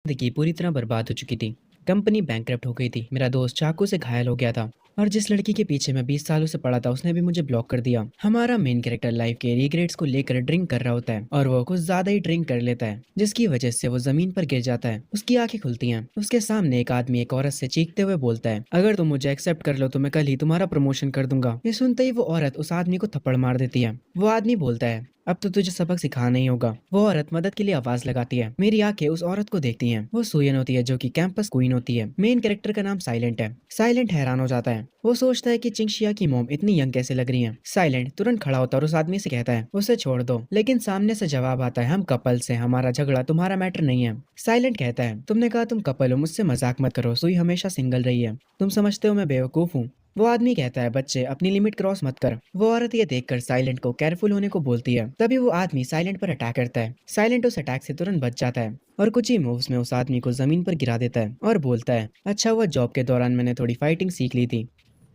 जिंदगी पूरी तरह बर्बाद हो चुकी थी। कंपनी बैंकरप्ट हो गई थी। मेरा दोस्त चाकू से घायल हो गया था और जिस लड़की के पीछे मैं 20 सालों से पड़ा था उसने भी मुझे ब्लॉक कर दिया। हमारा मेन कैरेक्टर लाइफ के रिग्रेट्स को लेकर ड्रिंक कर रहा होता है और वो कुछ ज्यादा ही ड्रिंक कर लेता है जिसकी वजह से वो जमीन पर गिर जाता है। उसकी आंखें खुलती हैं। उसके सामने एक आदमी एक औरत से चीखते हुए बोलता है, अगर तुम मुझे एक्सेप्ट कर लो तो मैं कल ही तुम्हारा प्रमोशन कर दूंगा। ये सुनते ही वो औरत उस आदमी को थप्पड़ मार देती है। वो आदमी बोलता है, अब तो तुझे सबक सिखाना ही होगा। वो औरत मदद के लिए आवाज लगाती है। मेरी आंखें उस औरत को देखती हैं। वो सुयन होती है जो कि कैंपस क्वीन होती है। मेन कैरेक्टर का नाम साइलेंट है। साइलेंट हैरान हो जाता है। वो सोचता है कि चिंगशिया की मॉम इतनी यंग कैसे लग रही है। साइलेंट तुरंत खड़ा होता है और उस आदमी से कहता है, उसे छोड़ दो। लेकिन सामने से जवाब आता है, हम कपल से, हमारा झगड़ा तुम्हारा मैटर नहीं है। साइलेंट कहता है, तुमने कहा तुम कपल हो, मुझसे मजाक मत करो, सुई हमेशा सिंगल रही है। तुम समझते हो मैं बेवकूफ हूँ। वो आदमी कहता है, बच्चे अपनी लिमिट क्रॉस मत कर। वो औरत ये देखकर साइलेंट को केयरफुल होने को बोलती है। तभी वो आदमी साइलेंट पर अटैक करता है। साइलेंट उस अटैक से तुरंत बच जाता है और कुछ ही मूव्स में उस आदमी को जमीन पर गिरा देता है और बोलता है, अच्छा हुआ जॉब के दौरान मैंने थोड़ी फाइटिंग सीख ली थी।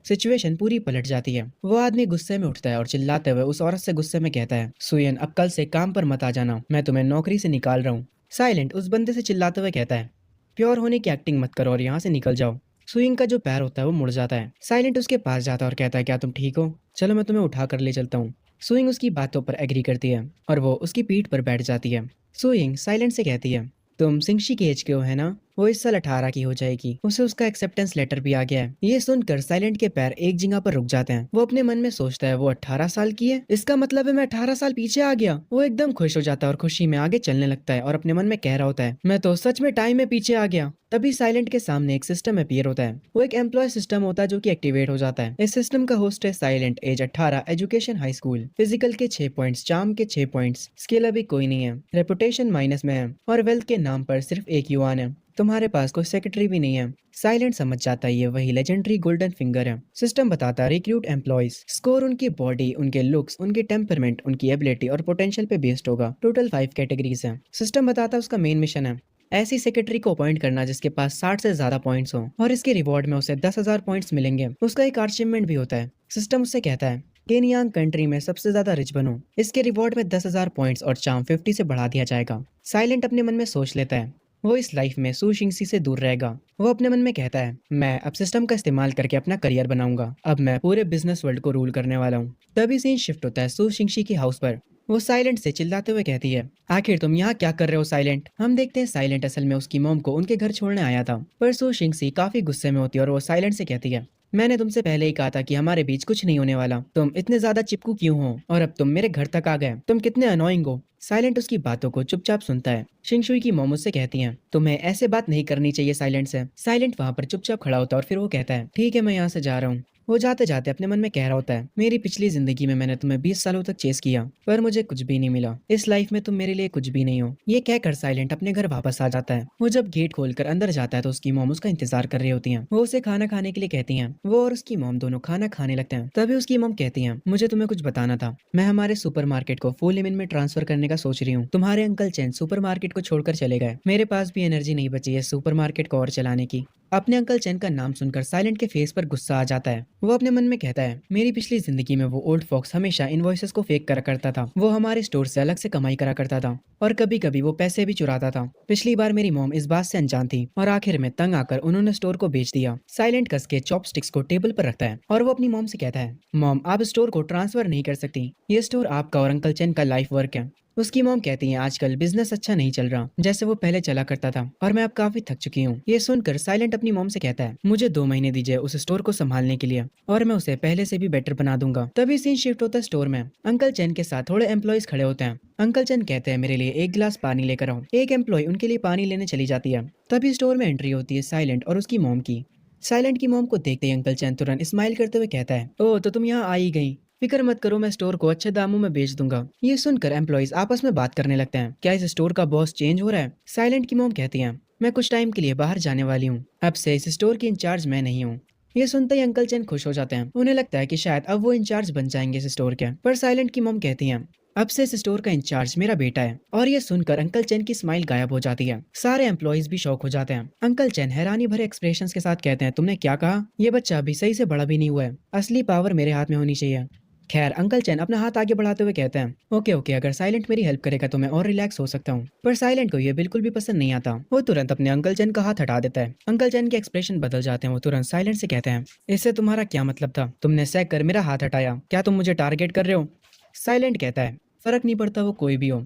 सिचुएशन पूरी पलट जाती है। वो आदमी गुस्से में उठता है और चिल्लाते हुए उस औरत से गुस्से में कहता है, सुयन अब कल से काम पर मत आ जाना, मैं तुम्हें नौकरी से निकाल रहा हूँ। साइलेंट उस बंदे से चिल्लाते हुए कहता है, प्योर होने की एक्टिंग मत करो और यहाँ से निकल जाओ। स्विंग का जो पैर होता है वो मुड़ जाता है। साइलेंट उसके पास जाता है और कहता है, क्या तुम ठीक हो? चलो मैं तुम्हें उठा कर ले चलता हूँ। स्विंग उसकी बातों पर एग्री करती है और वो उसकी पीठ पर बैठ जाती है। स्विंग साइलेंट से कहती है, तुम सिंगशी के एज के हो है ना? वो इस साल 18 की हो जाएगी। उसे उसका एक्सेप्टेंस लेटर भी आ गया है। ये सुनकर साइलेंट के पैर एक जगह पर रुक जाते हैं। वो अपने मन में सोचता है, वो 18 साल की है, इसका मतलब है मैं 18 साल पीछे आ गया। वो एकदम खुश हो जाता है और खुशी में आगे चलने लगता है और अपने मन में कह रहा होता है, मैं तो सच में टाइम में पीछे आ गया। तभी साइलेंट के सामने एक सिस्टम अपीयर होता है। वो एक एम्प्लॉय सिस्टम होता है जो कि एक्टिवेट हो जाता है। इस सिस्टम का होस्ट है silent, age 18, education high school, physical के 6 पॉइंट्स, चार्म के 6 पॉइंट्स, स्किल अभी कोई नहीं है, रेपुटेशन माइनस में है और वेल्थ के नाम पर सिर्फ एक युवान है। तुम्हारे पास कोई सेक्रेटरी भी नहीं है। साइलेंट समझ जाता है ये वही लेजेंडरी गोल्डन फिंगर है। सिस्टम बताता है रिक्रूट एम्प्लॉयज, स्कोर उनकी बॉडी, उनके लुक्स, उनके टेम्परमेंट, उनकी एबिलिटी और पोटेंशियल पे बेस्ड होगा। टोटल 5 कैटेगरीज हैं। सिस्टम बताता है उसका मेन मिशन है ऐसी सेक्रेटरी को अपॉइंट करना जिसके पास 60 से ज्यादा पॉइंट्स हो और इसके रिवॉर्ड में उसे 10,000 पॉइंट्स मिलेंगे। उसका एक अचीवमेंट भी होता है। सिस्टम उससे कहता है, केनियांग कंट्री में सबसे ज्यादा रिच बनो, इसके रिवॉर्ड में 10,000 पॉइंट्स और चार्म 50 से बढ़ा दिया जाएगा। साइलेंट अपने मन में सोच लेता है, वो इस लाइफ में सुशिंगसी से दूर रहेगा। वो अपने मन में कहता है, मैं अब सिस्टम का इस्तेमाल करके अपना करियर बनाऊंगा, अब मैं पूरे बिजनेस वर्ल्ड को रूल करने वाला हूँ। तभी सीन शिफ्ट होता है सुशिंगसी की हाउस पर। वो साइलेंट से चिल्लाते हुए कहती है, आखिर तुम यहाँ क्या कर रहे हो साइलेंट? हम देखते हैं साइलेंट असल में उसकी मॉम को उनके घर छोड़ने आया था। पर सुशिंगसी काफी गुस्से में होती है और वो साइलेंट से कहती है, मैंने तुमसे पहले ही कहा था कि हमारे बीच कुछ नहीं होने वाला। तुम इतने ज्यादा चिपकू क्यों हो और अब तुम मेरे घर तक आ गए? तुम कितने अनोइंग हो। साइलेंट उसकी बातों को चुपचाप सुनता है। शिंगशुई की मॉम उससे कहती हैं, तुम्हें ऐसे बात नहीं करनी चाहिए साइलेंट से। साइलेंट वहां पर चुपचाप खड़ा होता है और फिर वो कहता है, ठीक है मैं यहाँ से जा रहा हूँ। वो जाते जाते अपने मन में कह रहा होता है, मेरी पिछली जिंदगी में मैंने तुम्हें 20 सालों तक चेस किया पर मुझे कुछ भी नहीं मिला। इस लाइफ में तुम मेरे लिए कुछ भी नहीं हो। ये कहकर साइलेंट अपने घर वापस आ जाता है। वो जब गेट खोलकर अंदर जाता है तो उसकी मॉम उसका इंतजार कर रही होती हैं। वो उसे खाना खाने के लिए कहती हैं। वो और उसकी मॉम दोनों खाना खाने लगते हैं। तभी उसकी मॉम कहती हैं, मुझे तुम्हें कुछ बताना था। मैं हमारे सुपरमार्केट को फुल लिमिट में ट्रांसफर करने का सोच रही हूँ। तुम्हारे अंकल चैन सुपरमार्केट को छोड़कर चले गए। मेरे पास भी एनर्जी नहीं बची है सुपरमार्केट को और चलाने की। अपने अंकल चैन का नाम सुनकर साइलेंट के फेस पर गुस्सा आ जाता है। वो अपने मन में कहता है, मेरी पिछली जिंदगी में वो ओल्ड फॉक्स हमेशा इनवॉइसेस को फेक करा करता था। वो हमारे स्टोर से अलग से कमाई करा करता था और कभी कभी वो पैसे भी चुराता था। पिछली बार मेरी मॉम इस बात से अनजान थी और आखिर में तंग आकर उन्होंने स्टोर को बेच दिया। साइलेंट कस के चॉपस्टिक्स को टेबल पर रखता है और वो अपनी मॉम से कहता है, मॉम आप स्टोर को ट्रांसफर नहीं कर सकती। ये स्टोर आपका और अंकल चैन का लाइफ वर्क है। उसकी मॉम कहती है, आजकल बिजनेस अच्छा नहीं चल रहा जैसे वो पहले चला करता था और मैं अब काफी थक चुकी हूँ। ये सुनकर साइलेंट अपनी मॉम से कहता है, मुझे 2 महीने दीजिए उस स्टोर को संभालने के लिए और मैं उसे पहले से भी बेटर बना दूंगा। तभी सीन शिफ्ट होता है स्टोर में। अंकल चैन के साथ थोड़े एम्प्लॉयज खड़े होते हैं। अंकल चैन कहते हैं, मेरे लिए एक गिलास पानी लेकर आओ। एक एम्प्लॉय उनके लिए पानी लेने चली जाती है। तभी स्टोर में एंट्री होती है साइलेंट और उसकी मॉम की। साइलेंट की मॉम को देखते ही अंकल चैन तुरंत स्माइल करते हुए कहता है, ओह तो तुम यहाँ आ ही गई, फिक्र मत करो मैं स्टोर को अच्छे दामों में बेच दूंगा। ये सुनकर एम्प्लॉइज आपस में बात करने लगते हैं, क्या इस स्टोर का बॉस चेंज हो रहा है? साइलेंट की मॉम कहती हैं, मैं कुछ टाइम के लिए बाहर जाने वाली हूँ, अब से इस स्टोर की इंचार्ज मैं नहीं हूँ। ये सुनते ही अंकल चैन खुश हो जाते हैं। उन्हें लगता है कि शायद अब वो इंचार्ज बन जाएंगे इस स्टोर के। पर साइलेंट की मॉम कहती हैं, अब से इस स्टोर का इंचार्ज मेरा बेटा है। और ये सुनकर अंकल चैन की स्माइल गायब हो जाती है। सारे एम्प्लॉइज भी शॉक हो जाते हैं। अंकल चैन हैरानी भरे एक्सप्रेशंस के साथ कहते हैं, तुमने क्या कहा? ये बच्चा अभी सही से बड़ा भी नहीं हुआ है, असली पावर मेरे हाथ में होनी चाहिए। खैर अंकल चैन अपना हाथ आगे बढ़ाते हुए कहते हैं, ओके ओके, अगर साइलेंट मेरी हेल्प करेगा तो मैं और रिलैक्स हो सकता हूँ। पर साइलेंट को ये बिल्कुल भी पसंद नहीं आता। वो तुरंत अपने अंकल चैन का हाथ हटा देता है। अंकल चैन के एक्सप्रेशन बदल जाते हैं। वो तुरंत साइलेंट से कहते हैं, इससे तुम्हारा क्या मतलब था? तुमने सह कर मेरा हाथ हटाया, क्या तुम मुझे टारगेट कर रहे हो? साइलेंट कहता है, फर्क नहीं पड़ता वो कोई भी हो,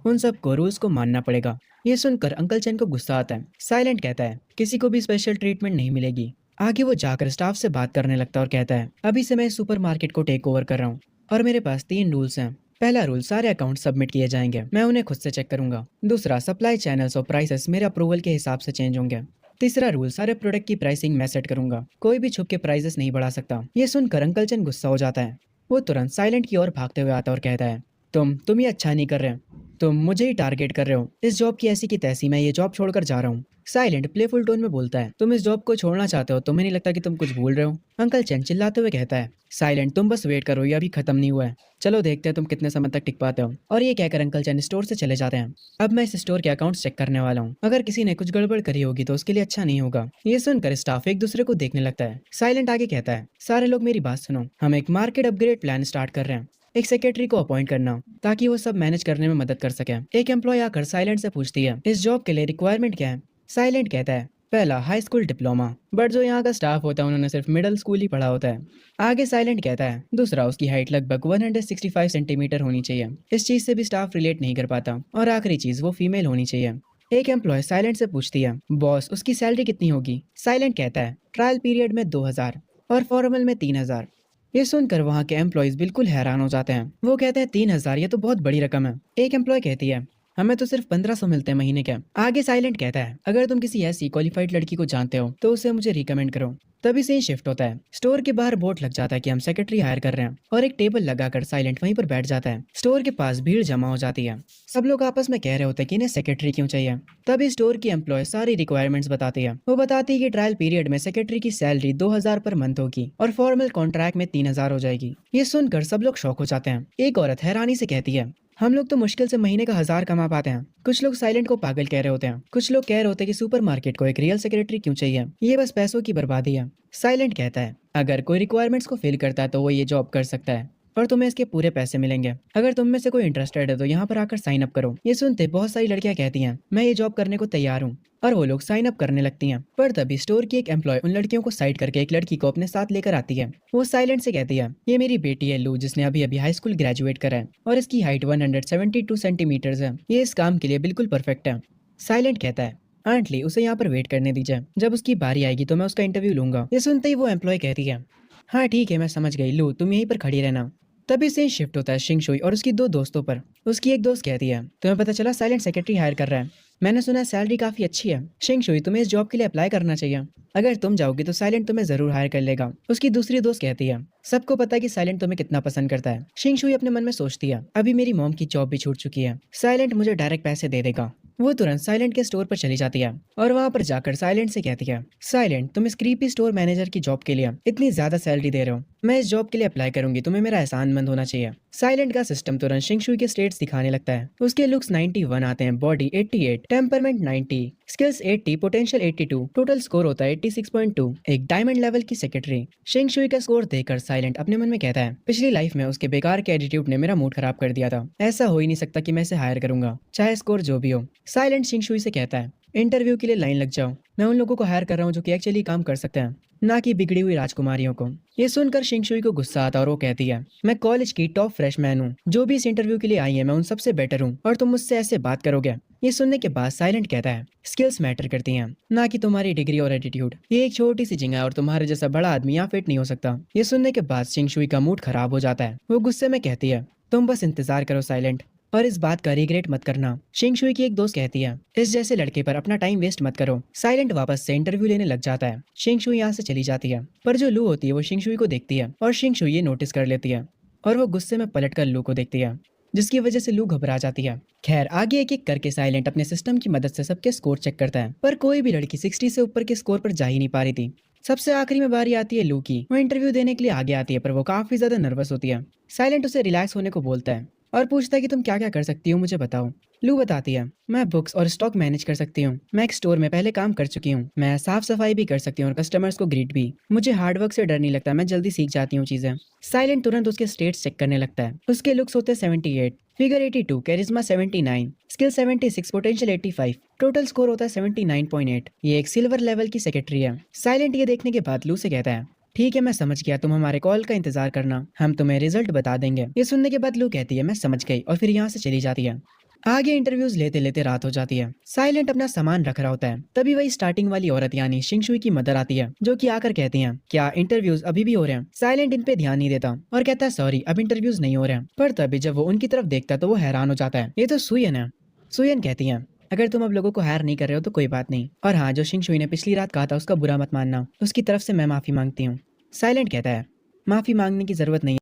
उन सबको रूल्स को मानना पड़ेगा। ये सुनकर अंकल चैन को गुस्सा आता है। साइलेंट कहता है, किसी को भी स्पेशल ट्रीटमेंट नहीं मिलेगी। आगे वो जाकर स्टाफ से बात करने लगता है और कहता है, अभी से मैं इस सुपरमार्केट को टेक ओवर कर रहा हूँ और मेरे पास 3 रूल्स हैं। पहला रूल, सारे अकाउंट सबमिट किए जाएंगे, मैं उन्हें खुद से चेक करूंगा। दूसरा, सप्लाई चैनल्स और प्राइसेस मेरे अप्रूवल के हिसाब से चेंज होंगे। तीसरा रूल, सारे प्रोडक्ट की प्राइसिंग मैं सेट करूंगा, कोई भी छुप के प्राइसेस नहीं बढ़ा सकता। ये सुनकर अंकल चैन गुस्सा हो जाता है। वो तुरंत साइलेंट की ओर भागते हुए आता है और कहता है, तुम ये अच्छा नहीं कर रहे। तुम मुझे ही टारगेट कर रहे हो। इस जॉब की ऐसी की तैसी, मैं ये जॉब छोड़कर जा रहा हूँ। साइलेंट प्लेफुल टोन में बोलता है, तुम इस जॉब को छोड़ना चाहते हो? तुम्हें नहीं लगता कि तुम कुछ भूल रहे हो? अंकल चैन चिल्लाते हुए कहता है, साइलेंट तुम बस वेट करो, ये अभी खत्म नहीं हुआ है। चलो देखते हैं तुम कितने समय तक टिक पाते हो। और ये कहकर अंकल चैन स्टोर से चले जाते हैं। अब मैं इस स्टोर के अकाउंट्स चेक करने वाला हूँ, अगर किसी ने कुछ गड़बड़ करी होगी तो उसके लिए अच्छा नहीं होगा। ये सुनकर स्टाफ एक दूसरे को देखने लगता है। साइलेंट आगे कहता है, सारे लोग मेरी बात सुनो, हम एक मार्केट अपग्रेड प्लान स्टार्ट कर रहे हैं। एक सेक्रेटरी को अपॉइंट करना ताकि वो सब मैनेज करने में मदद कर सके। एक एम्प्लॉय आकर साइलेंट से पूछती है, इस जॉब के लिए रिक्वायरमेंट क्या है? साइलेंट कहता है, पहला हाई स्कूल डिप्लोमा, बट जो यहाँ का स्टाफ होता है उन्होंने सिर्फ मिडिल स्कूल ही पढ़ा होता है। आगे साइलेंट कहता है, दूसरा, उसकी हाइट लगभग 165 सेंटीमीटर होनी चाहिए, इस चीज से भी स्टाफ रिलेट नहीं कर पाता। और आखिरी चीज, वो फीमेल होनी चाहिए। एक एम्प्लॉय साइलेंट से पूछती है, बॉस उसकी सैलरी कितनी होगी? साइलेंट कहता है, ट्रायल पीरियड में 2000 और फॉर्मल में 3000। ये सुनकर वहाँ के एम्प्लॉयज बिल्कुल हैरान हो जाते हैं। वो कहते हैं, 3000, ये तो बहुत बड़ी रकम है। एक एम्प्लॉय कहती है, हमें तो सिर्फ 1500 मिलते हैं महीने के। आगे साइलेंट कहता है, अगर तुम किसी ऐसी क्वालिफाइड लड़की को जानते हो तो उसे मुझे रिकमेंड करो। तभी से ही शिफ्ट होता है। स्टोर के बाहर बोर्ड लग जाता है कि हम सेक्रेटरी हायर कर रहे हैं और एक टेबल लगाकर साइलेंट वहीं पर बैठ जाता है। स्टोर के पास भीड़ जमा हो जाती है। सब लोग आपस में कह रहे होते हैं कि इन्हें सेक्रेटरी क्यों चाहिए। तभी स्टोर की एम्प्लॉय सारी रिक्वायरमेंट्स बताती है। वो बताती है कि ट्रायल पीरियड में सेक्रेटरी की सैलरी 2000 पर मंथ होगी और फॉर्मल कॉन्ट्रैक्ट में 3000 हो जाएगी। ये सुनकर सब लोग शॉक हो जाते हैं। एक औरत हैरानी से कहती है, हम लोग तो मुश्किल से महीने का 1000 कमा पाते हैं। कुछ लोग साइलेंट को पागल कह रहे होते हैं। कुछ लोग कह रहे होते हैं कि सुपरमार्केट को एक रियल सेक्रेटरी क्यों चाहिए, ये बस पैसों की बर्बादी है। साइलेंट कहता है, अगर कोई रिक्वायरमेंट्स को फिल करता है तो वो ये जॉब कर सकता है और तुम्हें इसके पूरे पैसे मिलेंगे। अगर तुम में से कोई इंटरेस्टेड है तो यहाँ पर आकर साइन अप करो। ये सुनते बहुत सारी लड़कियां कहती हैं, मैं ये जॉब करने को तैयार हूँ, और वो लोग साइन अप करने लगती हैं। पर तभी स्टोर की एक एम्प्लॉय उन लड़कियों को साइड करके एक लड़की को अपने साथ लेकर आती है। वो साइलेंट से कहती है, ये मेरी बेटी है लू, जिसने अभी अभी हाई स्कूल ग्रेजुएट करा है और इसकी हाइट 172 सेंटीमीटर है। ये इस काम के लिए बिल्कुल परफेक्ट है। साइलेंट कहता है, आंटली उसे यहाँ पर वेट करने दीजिए, जब उसकी बारी आएगी तो मैं उसका इंटरव्यू लूंगा। ये सुनते ही वो एम्प्लॉय कहती है, हाँ ठीक है, मैं समझ गई, लू तुम यहीं पर खड़ी रहना। तभी से शिफ्ट होता है शिंगशुई और उसकी 2 दोस्तों पर। उसकी एक दोस्त कहती है, तुम्हें पता चला साइलेंट सेक्रेटरी हायर कर रहा है? मैंने सुना है सैलरी काफी अच्छी है। शिंगशुई तुम्हें इस जॉब के लिए अप्लाई करना चाहिए, अगर तुम जाओगी तो साइलेंट तुम्हें जरूर हायर कर लेगा। उसकी दूसरी दोस्त कहती है, सबको पता है कि साइलेंट तुम्हें कितना पसंद करता है। शिंगशुई अपने मन में सोचती है, अभी मेरी मॉम की जॉब भी छूट चुकी है, साइलेंट मुझे डायरेक्ट पैसे दे देगा। वो तुरंत साइलेंट के स्टोर पर चली जाती है और वहां पर जाकर साइलेंट से कहती है, साइलेंट तुम इस क्रीपी स्टोर मैनेजर की जॉब के लिए इतनी ज्यादा सैलरी दे रहे हो, मैं इस जॉब के लिए अप्लाई करूंगी, तुम्हें मेरा एहसानमंद होना चाहिए। साइलेंट का सिस्टम तुरंत शिंगशुई के स्टेट्स दिखाने लगता है। उसके लुक्स 91 आते हैं, body 88, temperament 90, skills 80, potential 82, total score होता है 86.2, एक डायमंड लेवल की सेक्रेटरी। शिंगशुई का स्कोर देखकर साइलेंट अपने मन में कहता है, पिछली लाइफ में उसके बेकार के एटीट्यूड ने मेरा मूड खराब कर दिया था, ऐसा हो ही नहीं सकता कि मैं इसे हायर करूंगा, चाहे स्कोर जो भी हो। साइलेंट शिंगशुई से कहता है, इंटरव्यू के लिए लाइन लग जाओ, मैं उन लोगों को हायर कर रहा हूँ जो कि एक्चुअली काम कर सकते हैं, ना कि बिगड़ी हुई राजकुमारियों को। ये सुनकर शिंगशुई को गुस्सा आता और वो कहती है, मैं कॉलेज की टॉप फ्रेशमैन हूँ, जो भी इस इंटरव्यू के लिए आई है मैं उन सबसे बेटर हूँ और तुम मुझसे ऐसे बात करोगे। ये सुनने के बाद साइलेंट कहता है, स्किल्स मैटर करती हैं, ना कि तुम्हारी डिग्री और एटीट्यूड। ये एक छोटी सी जगह है और तुम्हारे जैसा बड़ा आदमी यहाँ फिट नहीं हो सकता। ये सुनने के बाद शिंगशुई का मूड खराब हो जाता है। वो गुस्से में कहती है, तुम बस इंतजार करो साइलेंट, और इस बात का रिग्रेट मत करना। शिंगशुई की एक दोस्त कहती है, इस जैसे लड़के पर अपना टाइम वेस्ट मत करो। साइलेंट वापस से इंटरव्यू लेने लग जाता है। शिंगशुई यहाँ से चली जाती है, पर जो लू होती है वो शिंगशुई को देखती है और शिंगशुई ये नोटिस कर लेती है और वो गुस्से में पलटकर लू को देखती है, जिसकी वजह से लू घबरा जाती है। खैर आगे एक एक करके साइलेंट अपने सिस्टम की मदद से सबके स्कोर चेक करता है, पर कोई भी लड़की 60 से ऊपर के स्कोर पर जा ही नहीं पा रही थी। सबसे आखिरी में बारी आती है लू की। वो इंटरव्यू देने के लिए आगे आती है, पर वो काफी ज्यादा नर्वस होती है। साइलेंट उसे रिलैक्स होने को बोलता है और पूछता है कि तुम क्या क्या कर सकती हो, मुझे बताओ। लू बताती है, मैं बुक्स और स्टॉक मैनेज कर सकती हूँ। मैं एक स्टोर में पहले काम कर चुकी हूँ। मैं साफ सफाई भी कर सकती हूँ और कस्टमर्स को ग्रीट भी। मुझे हार्डवर्क से डर नहीं लगता, मैं जल्दी सीख जाती हूँ चीजें। साइलेंट तुरंत उसके स्टेट्स चेक करने लगता है। उसके लुक्स होते 78, figure 82, charisma 79, skill 76, potential 85, total score होता है 79.8। ये एक सिल्वर लेवल की सेक्रेटरी है। साइलेंट ये देखने के बाद लू से कहता है, ठीक है मैं समझ गया, तुम हमारे कॉल का इंतजार करना, हम तुम्हें रिजल्ट बता देंगे। ये सुनने के बाद लू कहती है, मैं समझ गई, और फिर यहाँ से चली जाती है। आगे इंटरव्यूज लेते लेते रात हो जाती है। साइलेंट अपना सामान रख रहा होता है, तभी वही स्टार्टिंग वाली औरत यानी शिंगशुई की मदर आती है, जो कि आकर कहती हैं, क्या इंटरव्यूज अभी भी हो रहे हैं? साइलेंट इन पे ध्यान नहीं देता और कहता है, सॉरी अब इंटरव्यूज नहीं हो रहे हैं। पर तभी जब वो उनकी तरफ देखता है तो वो हैरान हो जाता है, ये तो सुयन है। सुयन कहती है, अगर तुम अब लोगों को हायर नहीं कर रहे हो तो कोई बात नहीं, और हाँ, जो शिंगशुई ने पिछली रात कहा था उसका बुरा मत मानना, उसकी तरफ से मैं माफी मांगती हूँ। साइलेंट कहता है, माफी मांगने की जरूरत नहीं।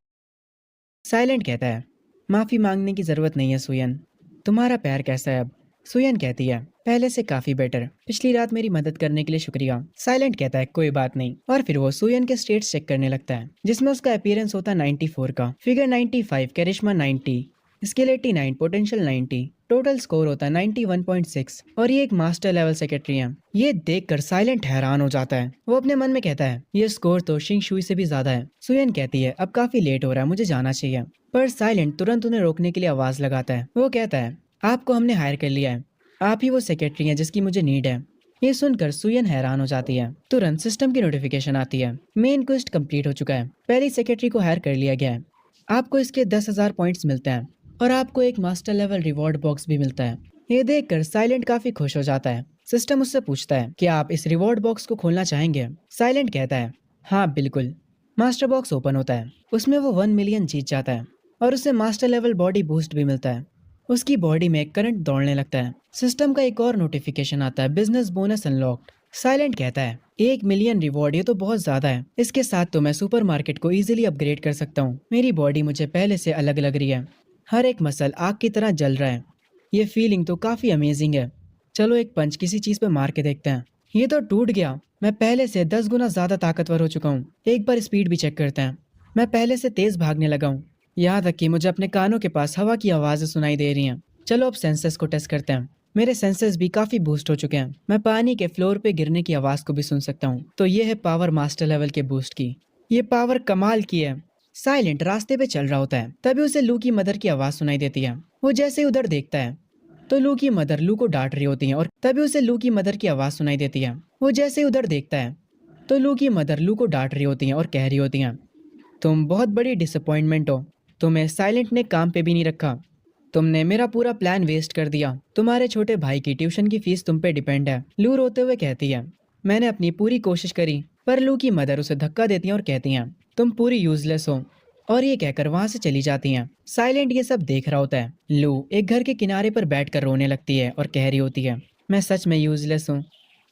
साइलेंट कहता है, माफी मांगने की जरूरत नहीं है सुयन। तुम्हारा प्यार कैसा है अब? सुयन कहती है, पहले से काफी बेटर, पिछली रात मेरी मदद करने के लिए शुक्रिया। साइलेंट कहता है, कोई बात नहीं, और फिर वो सुयन के स्टेट्स चेक करने लगता है, जिसमें उसका अपीयरेंस होता है 94 का, फिगर 95, करिश्मा 90, स्किल 89, पोटेंशियल 90, टोटल स्कोर होता है 91.6, और ये एक मास्टर लेवल सेक्रेटरी है। ये देखकर साइलेंट हैरान हो जाता है। वो अपने मन में कहता है, ये स्कोर तो शिंगशुई से भी ज्यादा है। सुयन कहती है, अब काफी लेट हो रहा है, मुझे जाना चाहिए। पर साइलेंट तुरंत उन्हें रोकने के लिए आवाज लगाता है। वो कहता है, आपको हमने हायर कर लिया है, आप ही वो सेक्रेटरी हैं जिसकी मुझे नीड है। ये सुनकर सुयन हैरान हो जाती है। तुरंत सिस्टम की नोटिफिकेशन आती है, मेन क्वेस्ट कंप्लीट हो चुका है, पहली सेक्रेटरी को हायर कर लिया गया है। आपको इसके 10,000 पॉइंट्स मिलते हैं और आपको एक मास्टर लेवल रिवॉर्ड बॉक्स भी मिलता है। ये देखकर साइलेंट काफी खुश हो जाता है। सिस्टम उससे पूछता है, क्या आप इस रिवॉर्ड बॉक्स को खोलना चाहेंगे? साइलेंट कहता है, हाँ बिल्कुल। मास्टर बॉक्स ओपन होता है, उसमें वो 1 मिलियन जीत जाता है और उसे मास्टर लेवल बॉडी बूस्ट भी मिलता है। उसकी बॉडी में करंट दौड़ने लगता है। सिस्टम का एक और नोटिफिकेशन आता है, बिजनेस बोनस अनलॉक्ड। साइलेंट कहता है, 1 मिलियन रिवॉर्ड, ये तो बहुत ज्यादा है। इसके साथ तो मैं सुपरमार्केट को इजीली अपग्रेड कर सकता हूँ। मेरी बॉडी मुझे पहले से अलग लग रही है, हर एक मसल आग की तरह जल रहा है। ये फीलिंग तो काफी अमेजिंग है। चलो एक पंच किसी चीज पे मार के देखते हैं। ये तो टूट गया, मैं पहले से 10 गुना ज्यादा ताकतवर हो चुका हूँ। एक बार स्पीड भी चेक करते हैं। मैं पहले से तेज भागने लगा हूँ, यहाँ तक कि मुझे अपने कानों के पास हवा की आवाजें सुनाई दे रही हैं। चलो अब सेंसेस को टेस्ट करते हैं। मेरे सेंसेस भी काफी बूस्ट हो चुके हैं, मैं पानी के फ्लोर पे गिरने की आवाज को भी सुन सकता हूँ। तो ये है पावर मास्टर लेवल के बूस्ट की। ये पावर कमाल की है। साइलेंट रास्ते पे चल रहा होता है, तभी उसे लू की मदर की आवाज सुनाई देती है। वो जैसे ही उधर देखता है तो लू की मदर लू को डांट रही होती है, और तभी उसे लू की मदर की आवाज सुनाई देती है। वो जैसे ही उधर देखता है तो लू की मदर लू को डांट रही होती हैं और कह रही होती हैं, तुम बहुत बड़ी डिसअपॉइंटमेंट हो, तुम्हें साइलेंट ने काम पे भी नहीं रखा, तुमने मेरा पूरा प्लान वेस्ट कर दिया, तुम्हारे छोटे भाई की ट्यूशन की फीस तुम पे डिपेंड है। लू रोते हुए कहती है, मैंने अपनी पूरी कोशिश करी, पर लू की मदर उसे धक्का देती हैं और कहती हैं, तुम पूरी यूजलेस हो, और ये कहकर वहां से चली जाती हैं। साइलेंट ये सब देख रहा होता है। लू एक घर के किनारे पर बैठकर रोने लगती है और कह रही होती है, मैं सच में यूजलेस हूँ।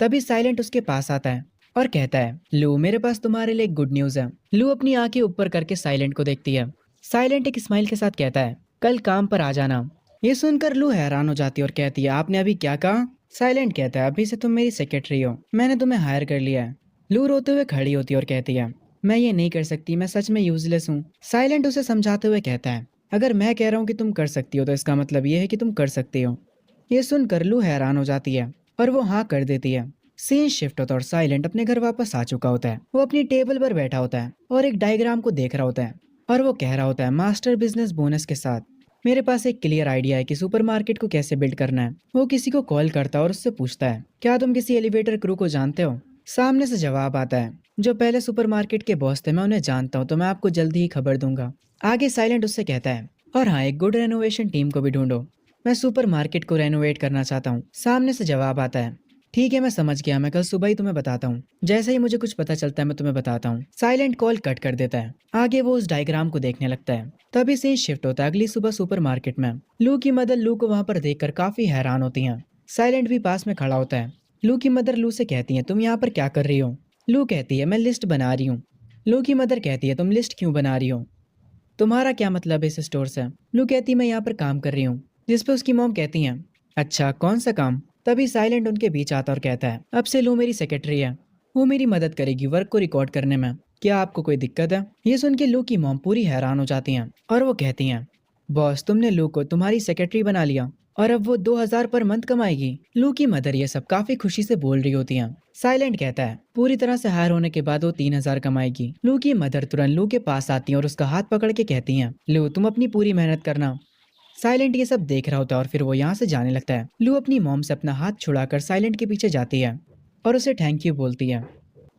तभी साइलेंट उसके पास आता है और कहता है, लू मेरे पास तुम्हारे लिए एक गुड न्यूज है। लू अपनी आंखें ऊपर करके साइलेंट को देखती है। साइलेंट एक स्माइल के साथ कहता है, कल काम पर आ जाना। ये सुनकर लू हैरान हो जाती है और कहती है, आपने अभी क्या कहा? साइलेंट कहता है, अभी से तुम मेरी सेक्रेटरी हो, मैंने तुम्हें हायर कर लिया है। लू रोते हुए खड़ी होती है और कहती है, मैं ये नहीं कर सकती, मैं सच में यूजलेस हूँ। साइलेंट उसे समझाते हुए कहता है, अगर मैं कह रहा हूँ कि तुम कर सकती हो तो इसका मतलब ये है कि तुम कर सकती हो। ये सुनकर लू हैरान हो जाती है और वो हाँ कर देती है। सीन शिफ्ट होता है और साइलेंट अपने घर वापस आ चुका होता है। वो अपनी टेबल पर बैठा होता है और एक डायग्राम को देख रहा होता है, और वो कह रहा होता है, मास्टर बिजनेस बोनस के साथ मेरे पास एक क्लियर आइडिया है कि सुपरमार्केट को कैसे बिल्ड करना है। वो किसी को कॉल करता है और उससे पूछता है, क्या तुम किसी एलिवेटर क्रू को जानते हो? सामने से जवाब आता है, जो पहले सुपरमार्केट के बॉस थे, मैं उन्हें जानता हूँ, तो मैं आपको जल्दी ही खबर दूंगा। आगे साइलेंट उससे कहता है, और हाँ, एक गुड रेनोवेशन टीम को भी ढूंढो, मैं सुपरमार्केट को रेनोवेट करना चाहता हूँ। सामने से जवाब आता है, ठीक है मैं समझ गया, मैं कल सुबह ही तुम्हें बताता हूँ, जैसे ही मुझे कुछ पता चलता है मैं तुम्हें बताता हूँ। साइलेंट कॉल कट कर देता है। आगे वो उस डायग्राम को देखने लगता है। तभी सीन शिफ्ट होता है अगली सुबह सुपरमार्केट में। लू की मदर लू को वहां पर देखकर काफी हैरान होती हैं। साइलेंट भी पास में खड़ा होता है। लू की मदर लू से कहती है, तुम यहाँ पर क्या कर रही हो? लू कहती है, मैं लिस्ट बना रही हूँ। लू की मदर कहती है, तुम लिस्ट क्यों बना रही हो? तुम्हारा क्या मतलब है इस स्टोर से? लू कहती है, मैं यहाँ पर काम कर रही हूँ। जिसपे उसकी मॉम कहती हैं, अच्छा कौन सा काम? तभी साइलेंट उनके बीच आता और कहता है, अब से लू मेरी सेक्रेटरी है, वो मेरी मदद करेगी वर्क को रिकॉर्ड करने में। क्या आपको कोई दिक्कत है? ये सुन के लू की मॉम पूरी हैरान हो जाती हैं और वो कहती हैं, बॉस तुमने लू को तुम्हारी सेक्रेटरी बना लिया और अब वो 2000 पर मंथ कमाएगी। लू की मदर ये सब काफी खुशी से बोल रही होती हैं। साइलेंट कहता है पूरी तरह से हार होने के बाद वो 3000 कमाएगी। लू की मदर तुरंत लू के पास आती है और उसका हाथ पकड़ के कहती हैं, लू तुम अपनी पूरी मेहनत करना। साइलेंट ये सब देख रहा होता है और फिर वो यहाँ से जाने लगता है। लू अपनी मॉम से अपना हाथ छुड़ाकर साइलेंट के पीछे जाती है और उसे थैंक यू बोलती है।